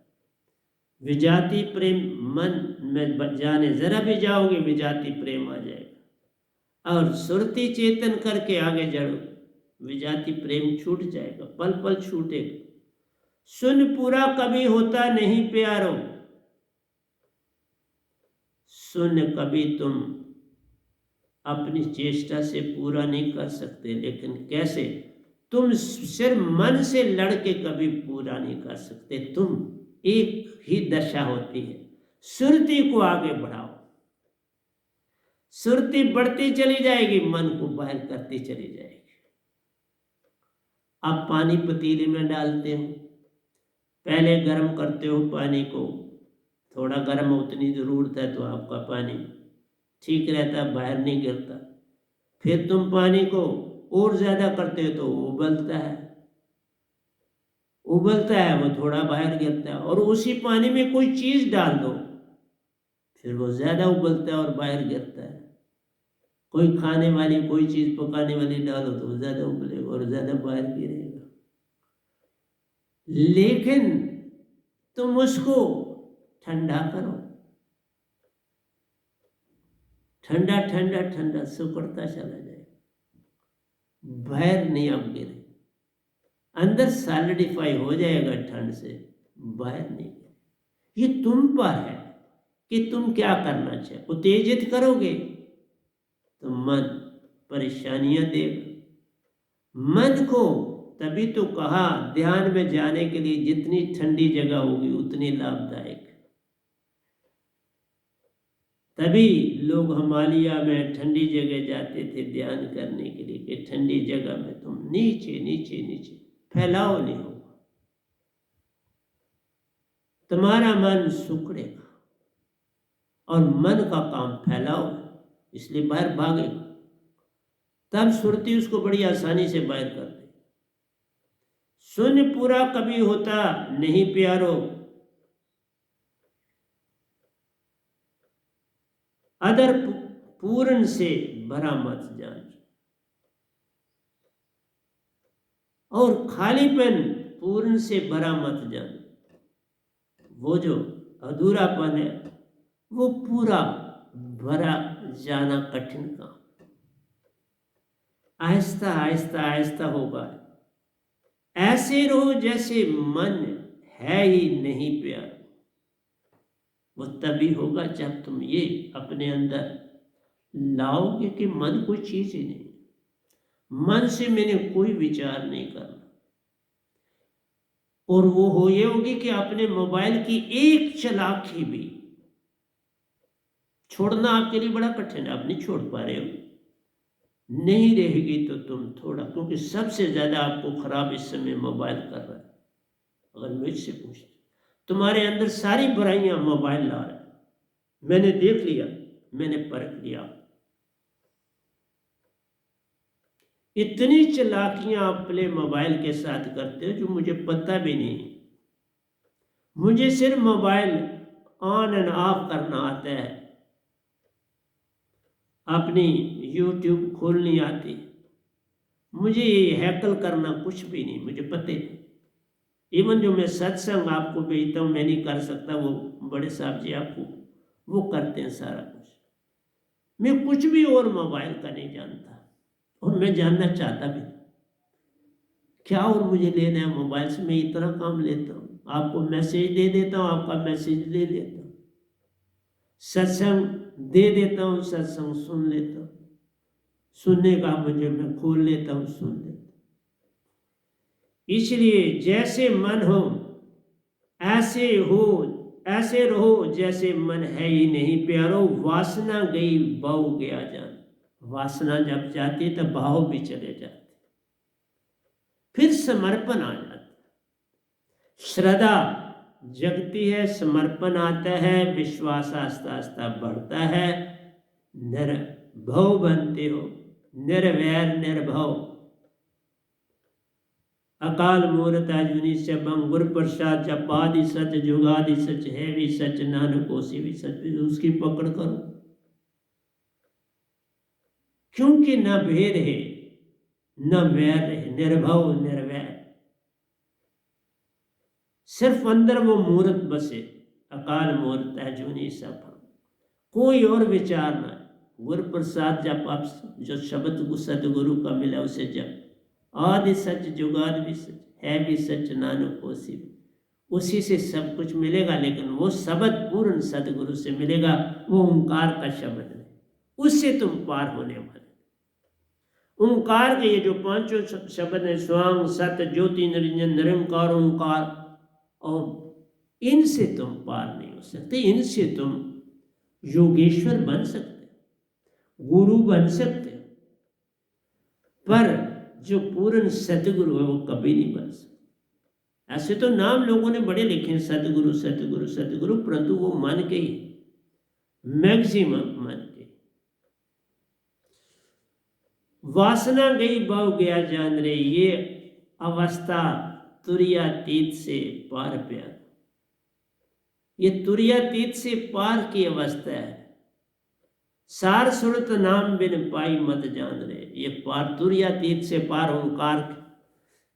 विजाति प्रेम मन में जाने जरा भी जाओगे विजाति प्रेम आ जाएगा, और सुरती चेतन करके आगे जड़ो, विजाति प्रेम छूट जाएगा, पल पल छूटेगा। सुन पूरा कभी होता नहीं प्यारो, सुन कभी तुम अपनी चेष्टा से पूरा नहीं कर सकते, लेकिन कैसे? तुम सिर्फ मन से लड़के कभी पूरा नहीं कर सकते। तुम एक ही दशा होती है, सुरती को आगे बढ़ाओ, सुरती बढ़ती चली जाएगी, मन को बाहर करती चली जाएगी। आप पानी पतीले में डालते हो, पहले गर्म करते हो पानी को, थोड़ा गर्म उतनी ज़रूरत है तो आपका पानी ठीक रहता, बाहर नहीं गिरता। फिर तुम पानी को और ज़्यादा करते हो तो उबलता है, वो थोड़ा बाहर गिरता है, और उसी पानी में कोई चीज़ डाल दो फिर वो ज़्यादा उबलता है और बाहर गिरता है। कोई खाने वाली कोई चीज़ पकाने वाली डालो तो वो ज़्यादा उबलेगा और ज़्यादा बाहर गिरेगा। लेकिन तुम उसको ठंडा करो, ठंडा ठंडा ठंडा सुकड़ता चला जाए, बाहर नहीं अब गिरे, अंदर सॉलिडिफाई हो जाएगा ठंड से, बाहर नहीं गिरे। ये तुम पर है कि तुम क्या करना चाहे। उत्तेजित करोगे तो मन परेशानियां देगा। मन को तभी तो कहा ध्यान में जाने के लिए जितनी ठंडी जगह होगी उतनी लाभदायक। तभी लोग हिमालय में ठंडी जगह जाते थे ध्यान करने के लिए, कि ठंडी जगह में तुम नीचे नीचे नीचे, फैलाव नहीं होगा, तुम्हारा मन सुकड़ेगा, और मन का काम फैलाव है। इसलिए बाहर भागेगा। तब सुरती उसको बड़ी आसानी से बाहर कर दे। शून्य पूरा कभी होता नहीं प्यारो, अदर पूर्ण से भरा मत जान। और खालीपन पूर्ण से भरा मत जान। वो जो अधूरापन है वो पूरा भरा जाना कठिन काम। आहिस्ता आहिस्ता आहिस्ता होगा। ऐसे रहो जैसे मन है ही नहीं प्यार। वो तभी होगा जब तुम ये अपने अंदर लाओगे कि मन कोई चीज ही नहीं, मन से मैंने कोई विचार नहीं करना। और वो हो ये होगी कि अपने मोबाइल की एक चालाकी भी छोड़ना आपके लिए बड़ा कठिन है। आप नहीं छोड़ पा रहे हो, नहीं रहेगी तो तुम थोड़ा, क्योंकि सबसे ज्यादा आपको खराब इस समय मोबाइल कर रहा है। अगर मुझसे पूछते तुम्हारे अंदर सारी बुराइयां मोबाइल ला रहा है। मैंने देख लिया, मैंने परख लिया। इतनी चालाकियां आप प्ले मोबाइल के साथ करते हो जो मुझे पता भी नहीं। मुझे सिर्फ मोबाइल ऑन एंड ऑफ करना आता है, अपनी यूट्यूब खोलनी आती। मुझे ये हैकल करना कुछ भी नहीं, मुझे पता नहीं। इवन जो मैं सत्संग आपको भेजता हूँ मैं नहीं कर सकता, वो बड़े साहब जी आपको वो करते हैं सारा कुछ। मैं कुछ भी और मोबाइल का नहीं जानता और मैं जानना चाहता भी नहीं। क्या और मुझे लेना है मोबाइल से? मैं इतना काम लेता हूँ, आपको मैसेज दे देता हूँ, आपका मैसेज ले लेता हूँ, सत्संग दे देता हूँ, सत्संग सुन लेता हूँ, सुनने का मुझे मैं खोल लेता हूँ, सुन लेता हूँ। इसलिए जैसे मन हो ऐसे रहो जैसे मन है ही नहीं प्यारो। वासना गई भाव गया जान। वासना जब जाती तो भाव भी चले जाते, फिर समर्पण आ जाता, श्रद्धा जगती है, समर्पण आता है, विश्वास आस्ता आस्ता बढ़ता है, निर्भव बनते हो, निर्वैर निर्भव। अकाल मूर्त अजूनी से गुरु प्रसाद जपादि सच जुगादि सच है भी सच नानक होसी भी सच। उसकी पकड़ करो, क्योंकि न भेद है न वैर है, निर्भव निर्वैर। सिर्फ अंदर वो मूर्त बसे, अकाल मूर्त अजूनी सब, कोई और विचार ना। गुरु प्रसाद जब आप जो शब्द सतगुरु का मिला उसे जब, आदि सच जुगाद भी सच है भी सच नानक होसी भी, उसी से सब कुछ मिलेगा। लेकिन वो शब्द पूर्ण सतगुरु से मिलेगा, वो ओंकार का शब्द है, उससे तुम पार होने वाले। ओंकार के ये जो पांचों शब्द हैं, स्वांग सत ज्योति निरंजन निरंकार ओंकार, और इनसे तुम पार नहीं हो सकते। इनसे तुम योगेश्वर बन सकते, गुरु बन सकते, पर जो पूर्ण सतगुरु है वो कभी नहीं बन सकता। ऐसे तो नाम लोगों ने बड़े लिखे हैं, सतगुरु सतगुरु सतगुरु, परंतु वो मन के ही, मैक्सिमम मन के। वासना गई भाव गया जान रे, ये अवस्था तुर्यातीत से पार प्यार। ये तुर्यातीत से पार की अवस्था है। सार सुरत नाम बिन पाई मत जान रे, ये पार तुर्यातीत से पार ओंकार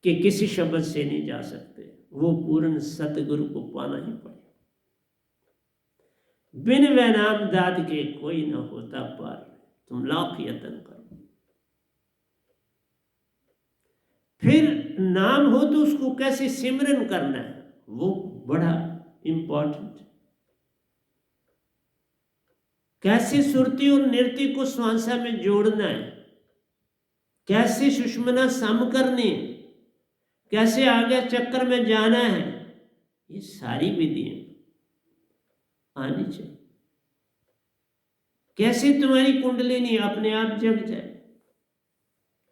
के किसी शब्द से नहीं जा सकते। वो पूर्ण सतगुरु को पाना ही पड़े। बिन वह नाम दाद के कोई न होता पार, तुम लाख यत्न करो। फिर नाम हो तो उसको कैसे सिमरन करना है, वो बड़ा इंपॉर्टेंट। कैसे सुरती और नृत्य को श्वासा में जोड़ना है, कैसे सुषमना सम करनी है, कैसे आगे चक्कर में जाना है, ये सारी विधियां आनी चाहिए। कैसे तुम्हारी कुंडलिनी अपने आप जग जाए,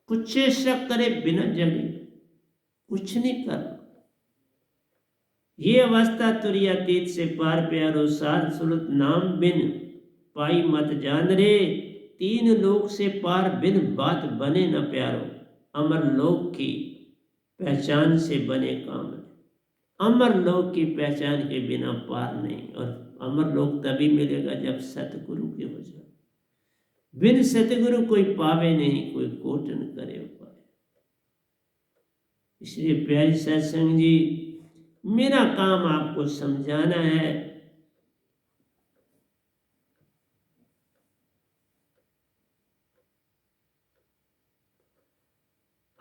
कुछ शक करे बिना जगे, कुछ नहीं करना। ये अवस्था तुर्यातीत से पार प्यारो, सार सुरत नाम बिन पाई मत जान रे, तीन लोक से पार बिन बात बने न प्यारो। अमर लोक की पहचान से बने काम है। अमर लोक की पहचान के बिना पार नहीं, और अमर लोक तभी मिलेगा जब सतगुरु के हो जाए। बिन सतगुरु कोई पावे नहीं, कोई कोट न करे उपाय। इसलिए प्यारी सत्संग जी, मेरा काम आपको समझाना है।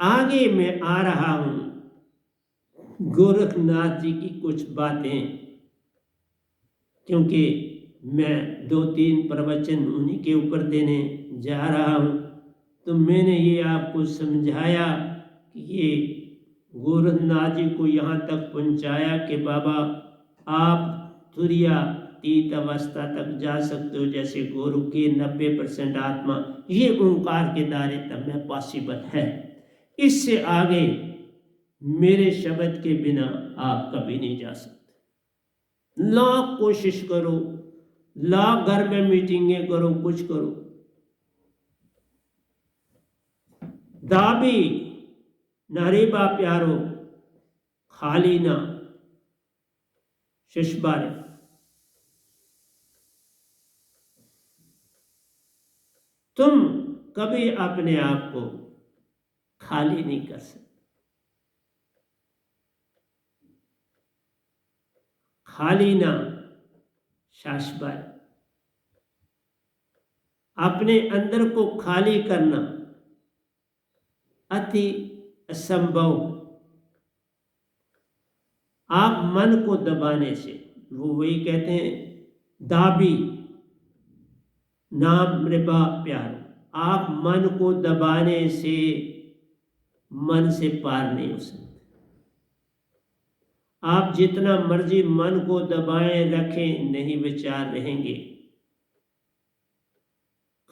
आगे मैं आ रहा हूं गोरखनाथ जी की कुछ बातें, क्योंकि मैं 2-3 प्रवचन उन्हीं के ऊपर देने जा रहा हूं। तो मैंने ये आपको समझाया कि ये गोरखनाथ जी को यहाँ तक पहुँचाया कि बाबा आप तुरिया तीत अवस्था तक जा सकते हो, जैसे गुरु की 90% आत्मा ये ओंकार के दायरे तक में पॉसिबल है। इससे आगे मेरे शब्द के बिना आप कभी नहीं जा सकते। लाख कोशिश करो, लाख घर में मीटिंगें करो, कुछ करो, दाबी नारीबा प्यारो खाली ना शिशबारे। तुम कभी अपने आप को खाली नहीं कर सकते। खाली ना शाशबार। अपने अंदर को खाली करना अति असंभव। आप मन को दबाने से, वो वही कहते हैं दाबी नाम रिबा प्यारो, आप मन को दबाने से मन से पार नहीं हो सकते। आप जितना मर्जी मन को दबाए रखें, नहीं विचार रहेंगे।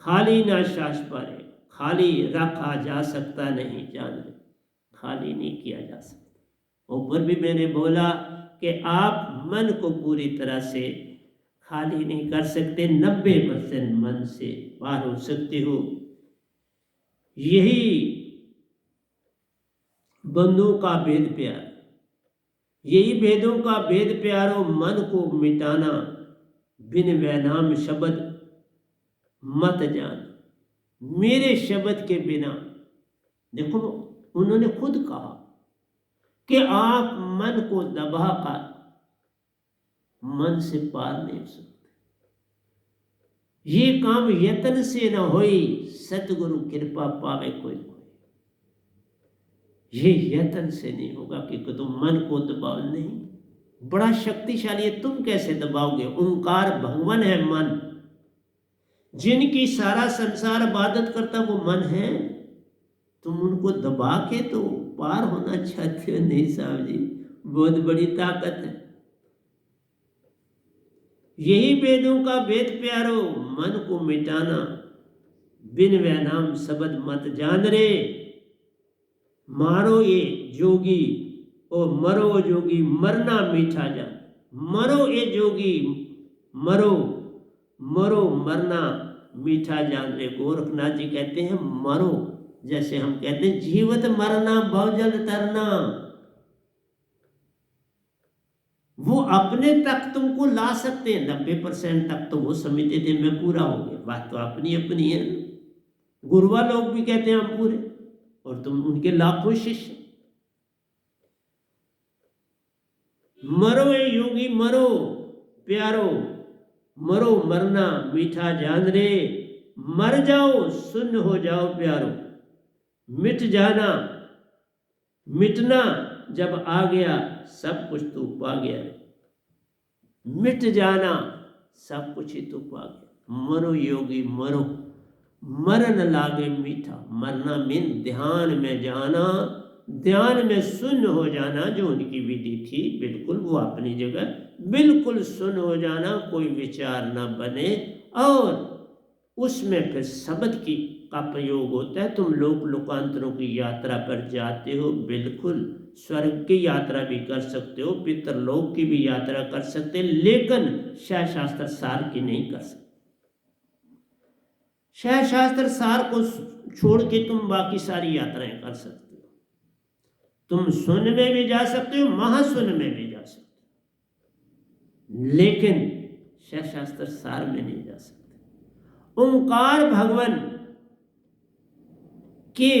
खाली ना शाश पारे, खाली रखा जा सकता नहीं, जान ले खाली नहीं किया जा सकता। ऊपर भी मैंने बोला कि आप मन को पूरी तरह से खाली नहीं कर सकते, 90% मन से पार हो सकते हो। यही बंधुओं का भेद प्यार, यही भेदों का भेद प्यारो, मन को मिटाना बिन वैनाम शब्द मत जान। मेरे शब्द के बिना, देखो उन्होंने खुद कहा कि आप मन को दबाकर मन से पार नहीं हो सकते। ये काम यत्न से न होई, सतगुरु कृपा पावे कोई कोई। ये यत्न से नहीं होगा कि तुम मन को दबाओ, नहीं। बड़ा शक्तिशाली है, तुम कैसे दबाओगे? ओंकार भगवान है मन, जिनकी सारा संसार इबादत करता वो मन है। तुम उनको दबा के तो पार होना चाहते हो? नहीं साहब जी, बहुत बड़ी ताकत है। यही वेदों का वेद प्यारो, मन को मिटाना बिन वैनाम शब्द मत जान रे। मारो ये जोगी ओ मरो जोगी, मरना मीठा जान। मरो ये जोगी, मरो मरो मरना मीठा जान रे। गोरखनाथ जी कहते हैं मरो, जैसे हम कहते हैं जीवत मरना भवजल तरना। वो अपने तक तुमको ला सकते हैं, 90% तक तो वो समझते थे मैं पूरा हो गया। बात तो अपनी अपनी है। गुरुआ लोग भी कहते हैं हम पूरे, और तुम उनके लाखों शिष्य। मरो ए योगी मरो प्यारो, मरो मरना मीठा जान रे। मर जाओ शून्य हो जाओ प्यारो, मिट जाना मिटना जब आ गया सब कुछ तू पा गया। मिट जाना सब कुछ ही तू पा गया। मरो योगी मरो, मरण लागे मीठा। मरना मीन ध्यान में जाना, ध्यान में शून्य हो जाना, जो उनकी विधि थी बिल्कुल वो अपनी जगह, बिल्कुल शून्य हो जाना, कोई विचार न बने। और उसमें फिर शब्द की का प्रयोग होता है। तुम लोक लोकांतरों की यात्रा पर जाते हो, बिल्कुल स्वर्ग की यात्रा भी कर सकते हो, पितरलोक की भी यात्रा कर सकते, लेकिन शास्त्र सार की नहीं कर सकते। शास्त्र सार को छोड़ के तुम बाकी सारी यात्राएं कर सकते हो। तुम सुन में भी जा सकते हो, महासुन में भी जा सकते हो, लेकिन शास्त्र सार में नहीं जा सकते। ओंकार भगवान के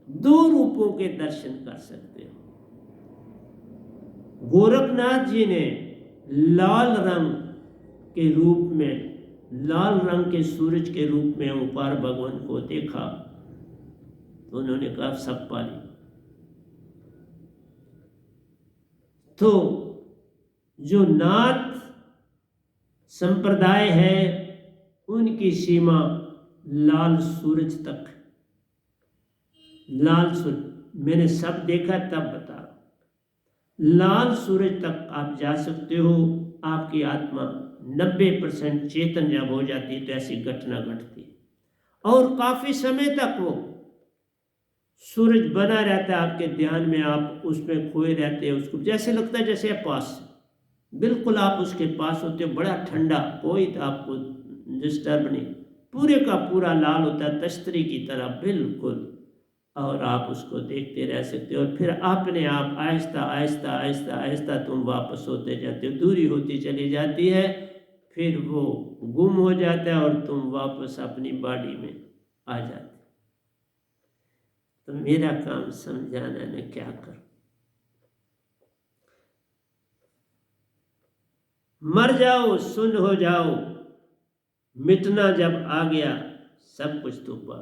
दो रूपों के दर्शन कर सकते हो। गोरखनाथ जी ने लाल रंग के रूप में, लाल रंग के सूरज के रूप में ओंकार भगवान को देखा तो उन्होंने कहा सब पा लिया। तो जो नाथ संप्रदाय है उनकी सीमा लाल सूरज तक, लाल सूरज, मैंने सब देखा तब बता रहा हूं। लाल सूरज तक आप जा सकते हो। आपकी आत्मा 90% चेतन जब हो जाती है तो ऐसी घटना घटती है और काफी समय तक वो सूरज बना रहता है आपके ध्यान में, आप उसमें खोए रहते हैं। उसको जैसे लगता है जैसे पास, बिल्कुल आप उसके पास होते हो, बड़ा ठंडा, कोई आपको डिस्टर्ब नहीं, पूरे का पूरा लाल होता है तश्तरी की तरह बिल्कुल, और आप उसको देखते रह सकते हो। और फिर अपने आप आहिस्ता आहिस्ता आहिस्ता आहिस्ता तुम वापस होते जाते हो, दूरी होती चली जाती है, फिर वो गुम हो जाता है और तुम वापस अपनी बॉडी में आ जाते। तो मेरा काम समझाना है, क्या करूं। मर जाओ, सुन हो जाओ, मिटना जब आ गया सब कुछ तो पा।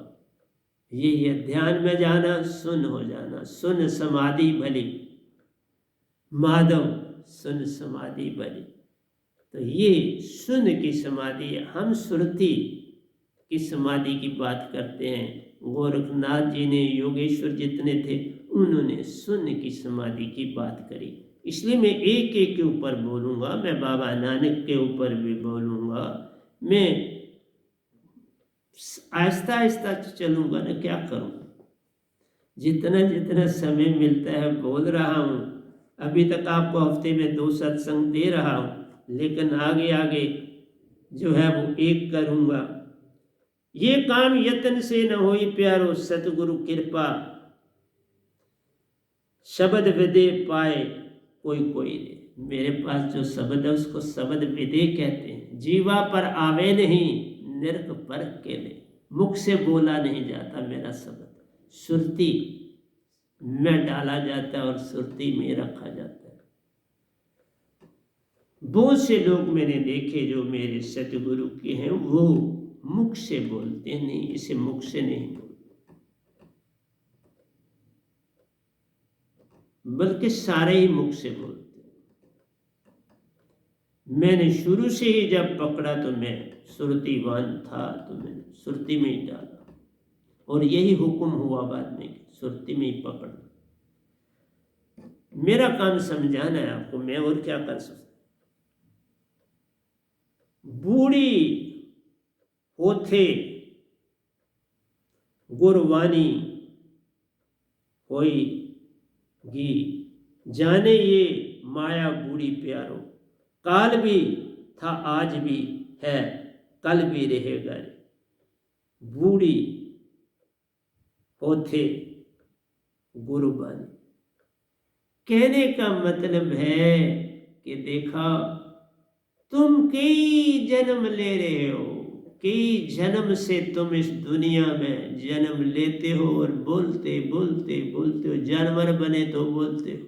ये ध्यान में जाना, सुन हो जाना, सुन समाधि भली, माधव सुन समाधि भली। तो ये सुन की समाधि है। हम सुरति की समाधि की बात करते हैं। गोरखनाथ जी ने, योगेश्वर जितने थे, उन्होंने सुन की समाधि की बात करी। इसलिए मैं एक एक के ऊपर बोलूँगा, मैं बाबा नानक के ऊपर भी बोलूँगा, मैं आहिस्ता आहिस्ता चलूँगा ना, क्या करूँ। जितना जितना समय मिलता है बोल रहा हूँ। अभी तक आपको हफ्ते में 2 सत्संग दे रहा हूँ, लेकिन आगे आगे जो है वो एक करूँगा। ये काम यत्न से न होई प्यारो, सतगुरु कृपा, शब्द विदे पाए कोई कोई दे। मेरे पास जो शब्द है उसको शब्द विदे कहते हैं। जीवा पर आवे नहीं, नरक पर के ले, मुख से बोला नहीं जाता मेरा शब्द, सुरती में डाला जाता है और सुरती में रखा जाता है। बहुत से लोग मैंने देखे जो मेरे सतगुरु के हैं, वो मुख से बोलते नहीं, इसे मुख से नहीं बोलते, बल्कि सारे ही मुख से बोलते। मैंने शुरू से ही जब पकड़ा तो मैं सुरतीवान था, तो मैंने सुरती में ही डाला और यही हुक्म हुआ बाद में, सुरती में ही पकड़ना। मेरा काम समझाना है आपको, मैं और क्या कर सकता। बूढ़ी होथे गुरवानी होई गी, जाने ये माया बूढ़ी प्यारो, काल भी था आज भी है कल भी रहेगा। बूढ़ी होथे गुरबानी, कहने का मतलब है कि देखा तुम कई जन्म ले रहे हो, कई जन्म से तुम इस दुनिया में जन्म लेते हो और बोलते बोलते बोलते हो। जानवर बने तो बोलते हो,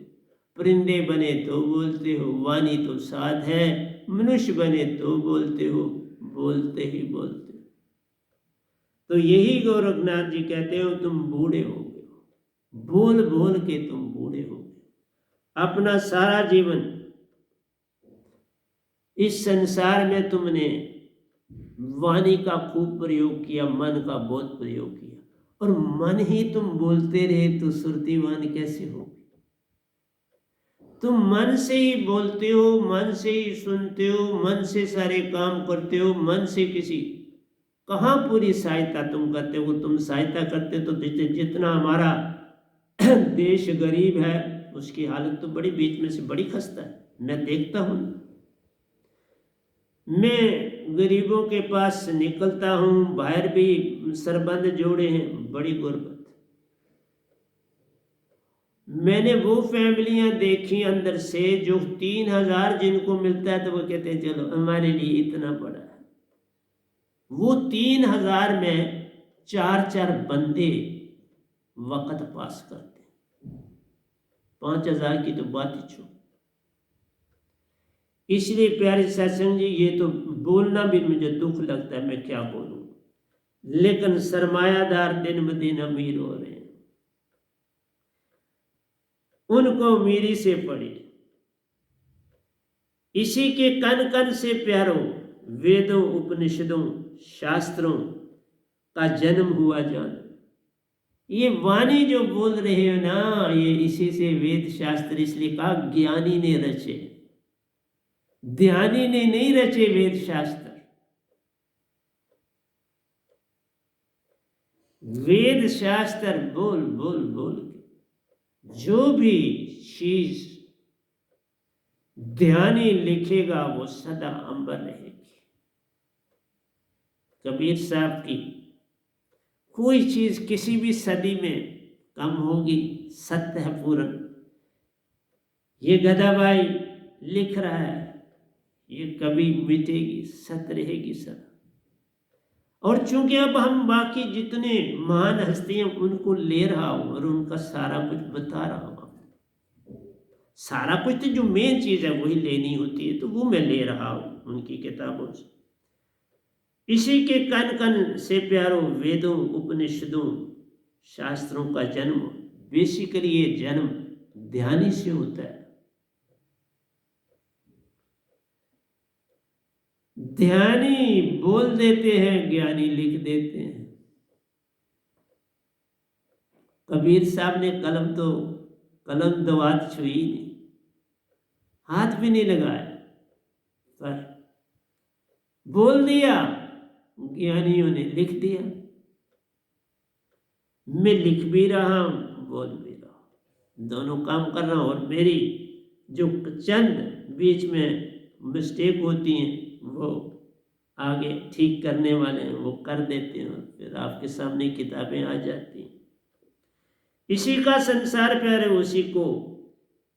परिंदे बने तो बोलते हो, वाणी तो साध है, मनुष्य बने तो बोलते हो, बोलते ही बोलते हो। तो यही गोरखनाथ जी कहते हो तुम बूढ़े हो गए, बोल बोल के तुम बूढ़े हो गए। अपना सारा जीवन इस संसार में तुमने वाणी का खूब प्रयोग किया, मन का बहुत प्रयोग किया, और मन ही तुम बोलते रहे तो सुरतीवान कैसे होगी। तुम मन से ही बोलते हो, मन से ही सुनते हो, मन से सारे काम करते हो, मन से किसी कहाँ पूरी सहायता तुम करते हो। तुम सहायता करते तो जितना हमारा देश गरीब है उसकी हालत तो बड़ी बीच में से बड़ी खस्ता है, मैं देखता हूँ। मैं गरीबों के पास निकलता हूँ, बाहर भी सरबंद जोड़े हैं, बड़ी गुर्बत। मैंने वो फैमिलियां देखी अंदर से जो 3,000 जिनको मिलता है तो वो कहते हैं चलो हमारे लिए इतना बड़ा है। वो 3,000 में 4-4 बंदे वक्त पास करते, 5,000 की तो बात ही छोड़। इसलिए प्यारे सत्संग जी, ये तो बोलना भी मुझे दुख लगता है, मैं क्या बोलूं, लेकिन सरमायादार दिन ब दिन अमीर हो रहे हैं। उनको अमीरी से पड़ी, इसी के कण कण से प्यारो वेदों उपनिषदों शास्त्रों का जन्म हुआ जान। ये वाणी जो बोल रहे हो ना, ये इसी से वेद शास्त्र, इसलिए कहा ज्ञानी ने रचे, ध्यानी ने नहीं रचे वेद शास्त्र। वेद शास्त्र बोल बोल बोल के जो भी चीज ध्यानी लिखेगा वो सदा अंबर रहेगी। कबीर साहब की कोई चीज किसी भी सदी में कम होगी, सत्य है पूर्ण। ये गदाबाई लिख रहा है, ये कभी मिटेगी, सत्य रहेगी सदा। और चूंकि अब हम बाकी जितने महान हस्तियां उनको ले रहा हूं और उनका सारा कुछ बता रहा हूं, सारा कुछ तो जो मेन चीज है वही लेनी होती है, तो वो मैं ले रहा हूं उनकी किताबों से। इसी के कण कण से प्यारो वेदों उपनिषदों शास्त्रों का जन्म, बेसिकली ये जन्म ध्यानी से होता है। ध्यानी बोल देते हैं, ज्ञानी लिख देते हैं। कबीर साहब ने कलम दवात छुई नहीं, हाथ भी नहीं लगाया, पर बोल दिया, ज्ञानियों ने लिख दिया। मैं लिख भी रहा हूं, बोल भी रहा हूं, दोनों काम कर रहा हूं। और मेरी जो चंद बीच में मिस्टेक होती हैं वो आगे ठीक करने वाले हैं, वो कर देते हैं, फिर आपके सामने किताबें आ जाती हैं। इसी का संसार प्यारे, उसी को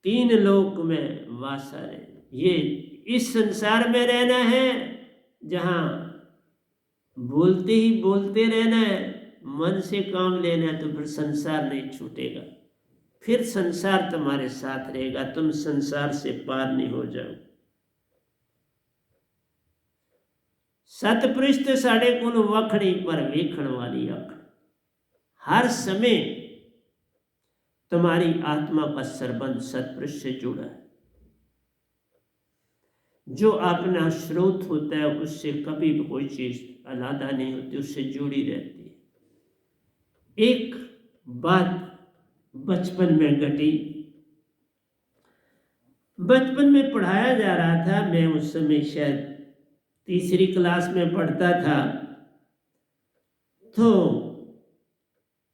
3 लोक में वासा रहे। ये इस संसार में रहना है जहां बोलते ही बोलते रहना है, मन से काम लेना है, तो फिर संसार नहीं छूटेगा, फिर संसार तुम्हारे साथ रहेगा, तुम संसार से पार नहीं हो जाओ। सतपृष्ठ साढ़े कुल वखड़ी पर वेखण वाली अख, हर समय तुम्हारी आत्मा का संबंध सतपृष्ठ से जुड़ा है। जो अपना स्रोत होता है उससे कभी भी कोई चीज अलग नहीं होती, उससे जुड़ी रहती है। एक बात बचपन में घटी, बचपन में पढ़ाया जा रहा था, मैं उस समय शायद 3री क्लास में पढ़ता था, तो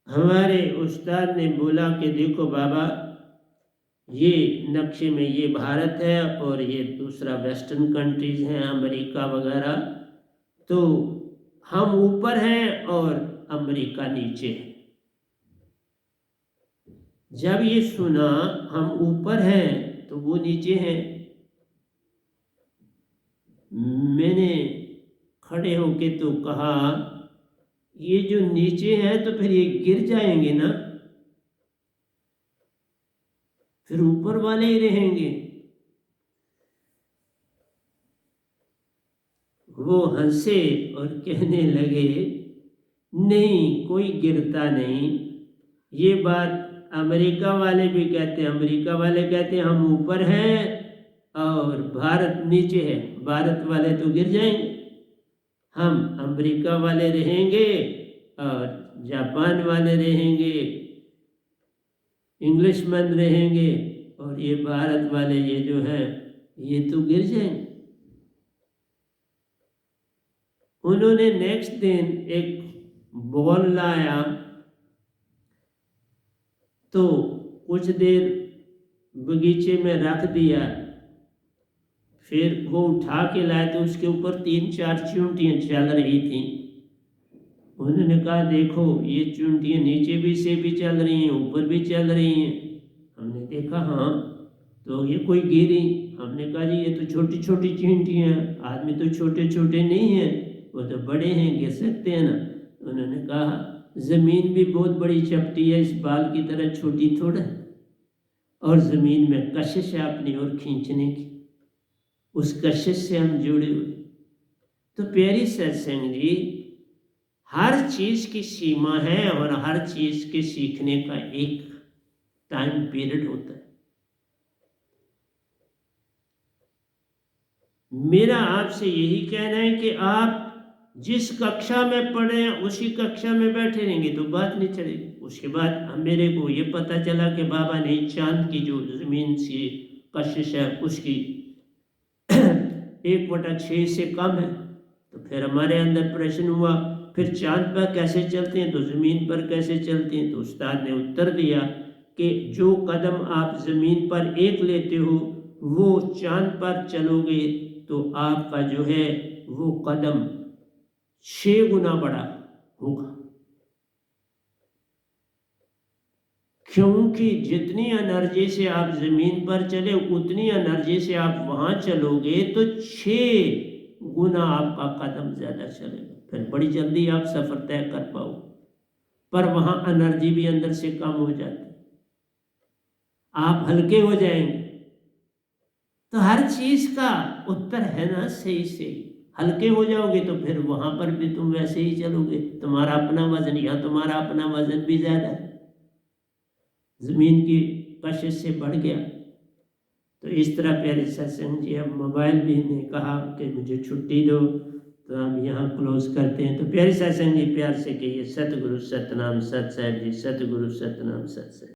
हमारे उस्ताद ने बोला कि देखो बाबा, ये नक्शे में ये भारत है और ये दूसरा वेस्टर्न कंट्रीज हैं, अमेरिका वगैरह, तो हम ऊपर हैं और अमेरिका नीचे है। जब ये सुना हम ऊपर हैं तो वो नीचे हैं, मैंने खड़े होके तो कहा ये जो नीचे हैं तो फिर ये गिर जाएंगे ना, फिर ऊपर वाले ही रहेंगे। वो हंसे और कहने लगे नहीं, कोई गिरता नहीं। ये बात अमेरिका वाले भी कहते हैं, अमेरिका वाले कहते हैं हम ऊपर हैं और भारत नीचे है, भारत वाले तो गिर जाएंगे, हम अमेरिका वाले रहेंगे और जापान वाले रहेंगे, इंग्लिशमैन रहेंगे, और ये भारत वाले ये जो है ये तो गिर जाएंगे। उन्होंने नेक्स्ट दिन एक बॉल लाया, तो कुछ देर बगीचे में रख दिया, फिर वो उठा के लाए तो उसके ऊपर 3-4 चींटियाँ चल रही थी। उन्होंने कहा देखो ये चींटियाँ नीचे भी से भी चल रही हैं, ऊपर भी चल रही हैं। हमने देखा हाँ, तो ये कोई गिरी। हमने कहा जी ये तो छोटी छोटी चींटियाँ हैं, आदमी तो छोटे छोटे नहीं हैं, वो तो बड़े हैं, गिर सकते हैं ना। उन्होंने कहा ज़मीन भी बहुत बड़ी चपटी है, इस बाल की तरह छोटी थोड़ा है, और ज़मीन में कशिश है अपनी ओर खींचने की, उस कशिश से हम जुड़े हुए। तो प्यारी सत्संग जी, हर चीज़ की सीमा है और हर चीज़ के सीखने का एक टाइम पीरियड होता है। मेरा आपसे यही कहना है कि आप जिस कक्षा में पढ़े हैं उसी कक्षा में बैठे रहेंगे तो बात नहीं चलेगी। उसके बाद मेरे को ये पता चला कि बाबा ने चांद की जो ज़मीन से कशिश है उसकी 1/6 से कम है। तो फिर हमारे अंदर प्रश्न हुआ फिर चांद पर कैसे चलते हैं तो ज़मीन पर कैसे चलते हैं। तो उस्ताद ने उत्तर दिया कि जो कदम आप ज़मीन पर एक लेते हो वो चांद पर चलोगे तो आपका जो है वो कदम 6 गुना बड़ा होगा, क्योंकि जितनी एनर्जी से आप ज़मीन पर चले उतनी एनर्जी से आप वहाँ चलोगे तो 6 गुना आपका कदम ज़्यादा चलेगा, फिर बड़ी जल्दी आप सफ़र तय कर पाओ। पर वहाँ एनर्जी भी अंदर से कम हो जाती, आप हल्के हो जाएंगे। तो हर चीज़ का उत्तर है ना सही से, हल्के हो जाओगे तो फिर वहाँ पर भी तुम वैसे ही चलोगे, तुम्हारा अपना वज़न या तुम्हारा अपना वज़न भी ज़्यादा है, ज़मीन की कशिश से बढ़ गया। तो इस तरह प्यारे सत्संग जी, अब मोबाइल भी ने कहा कि मुझे छुट्टी दो, तो हम यहाँ क्लोज करते हैं। तो प्यारे सत्संग जी प्यार से कहिए सतगुरु सतनाम सत साहिब जी, सतगुरु सतनाम सत साहिब।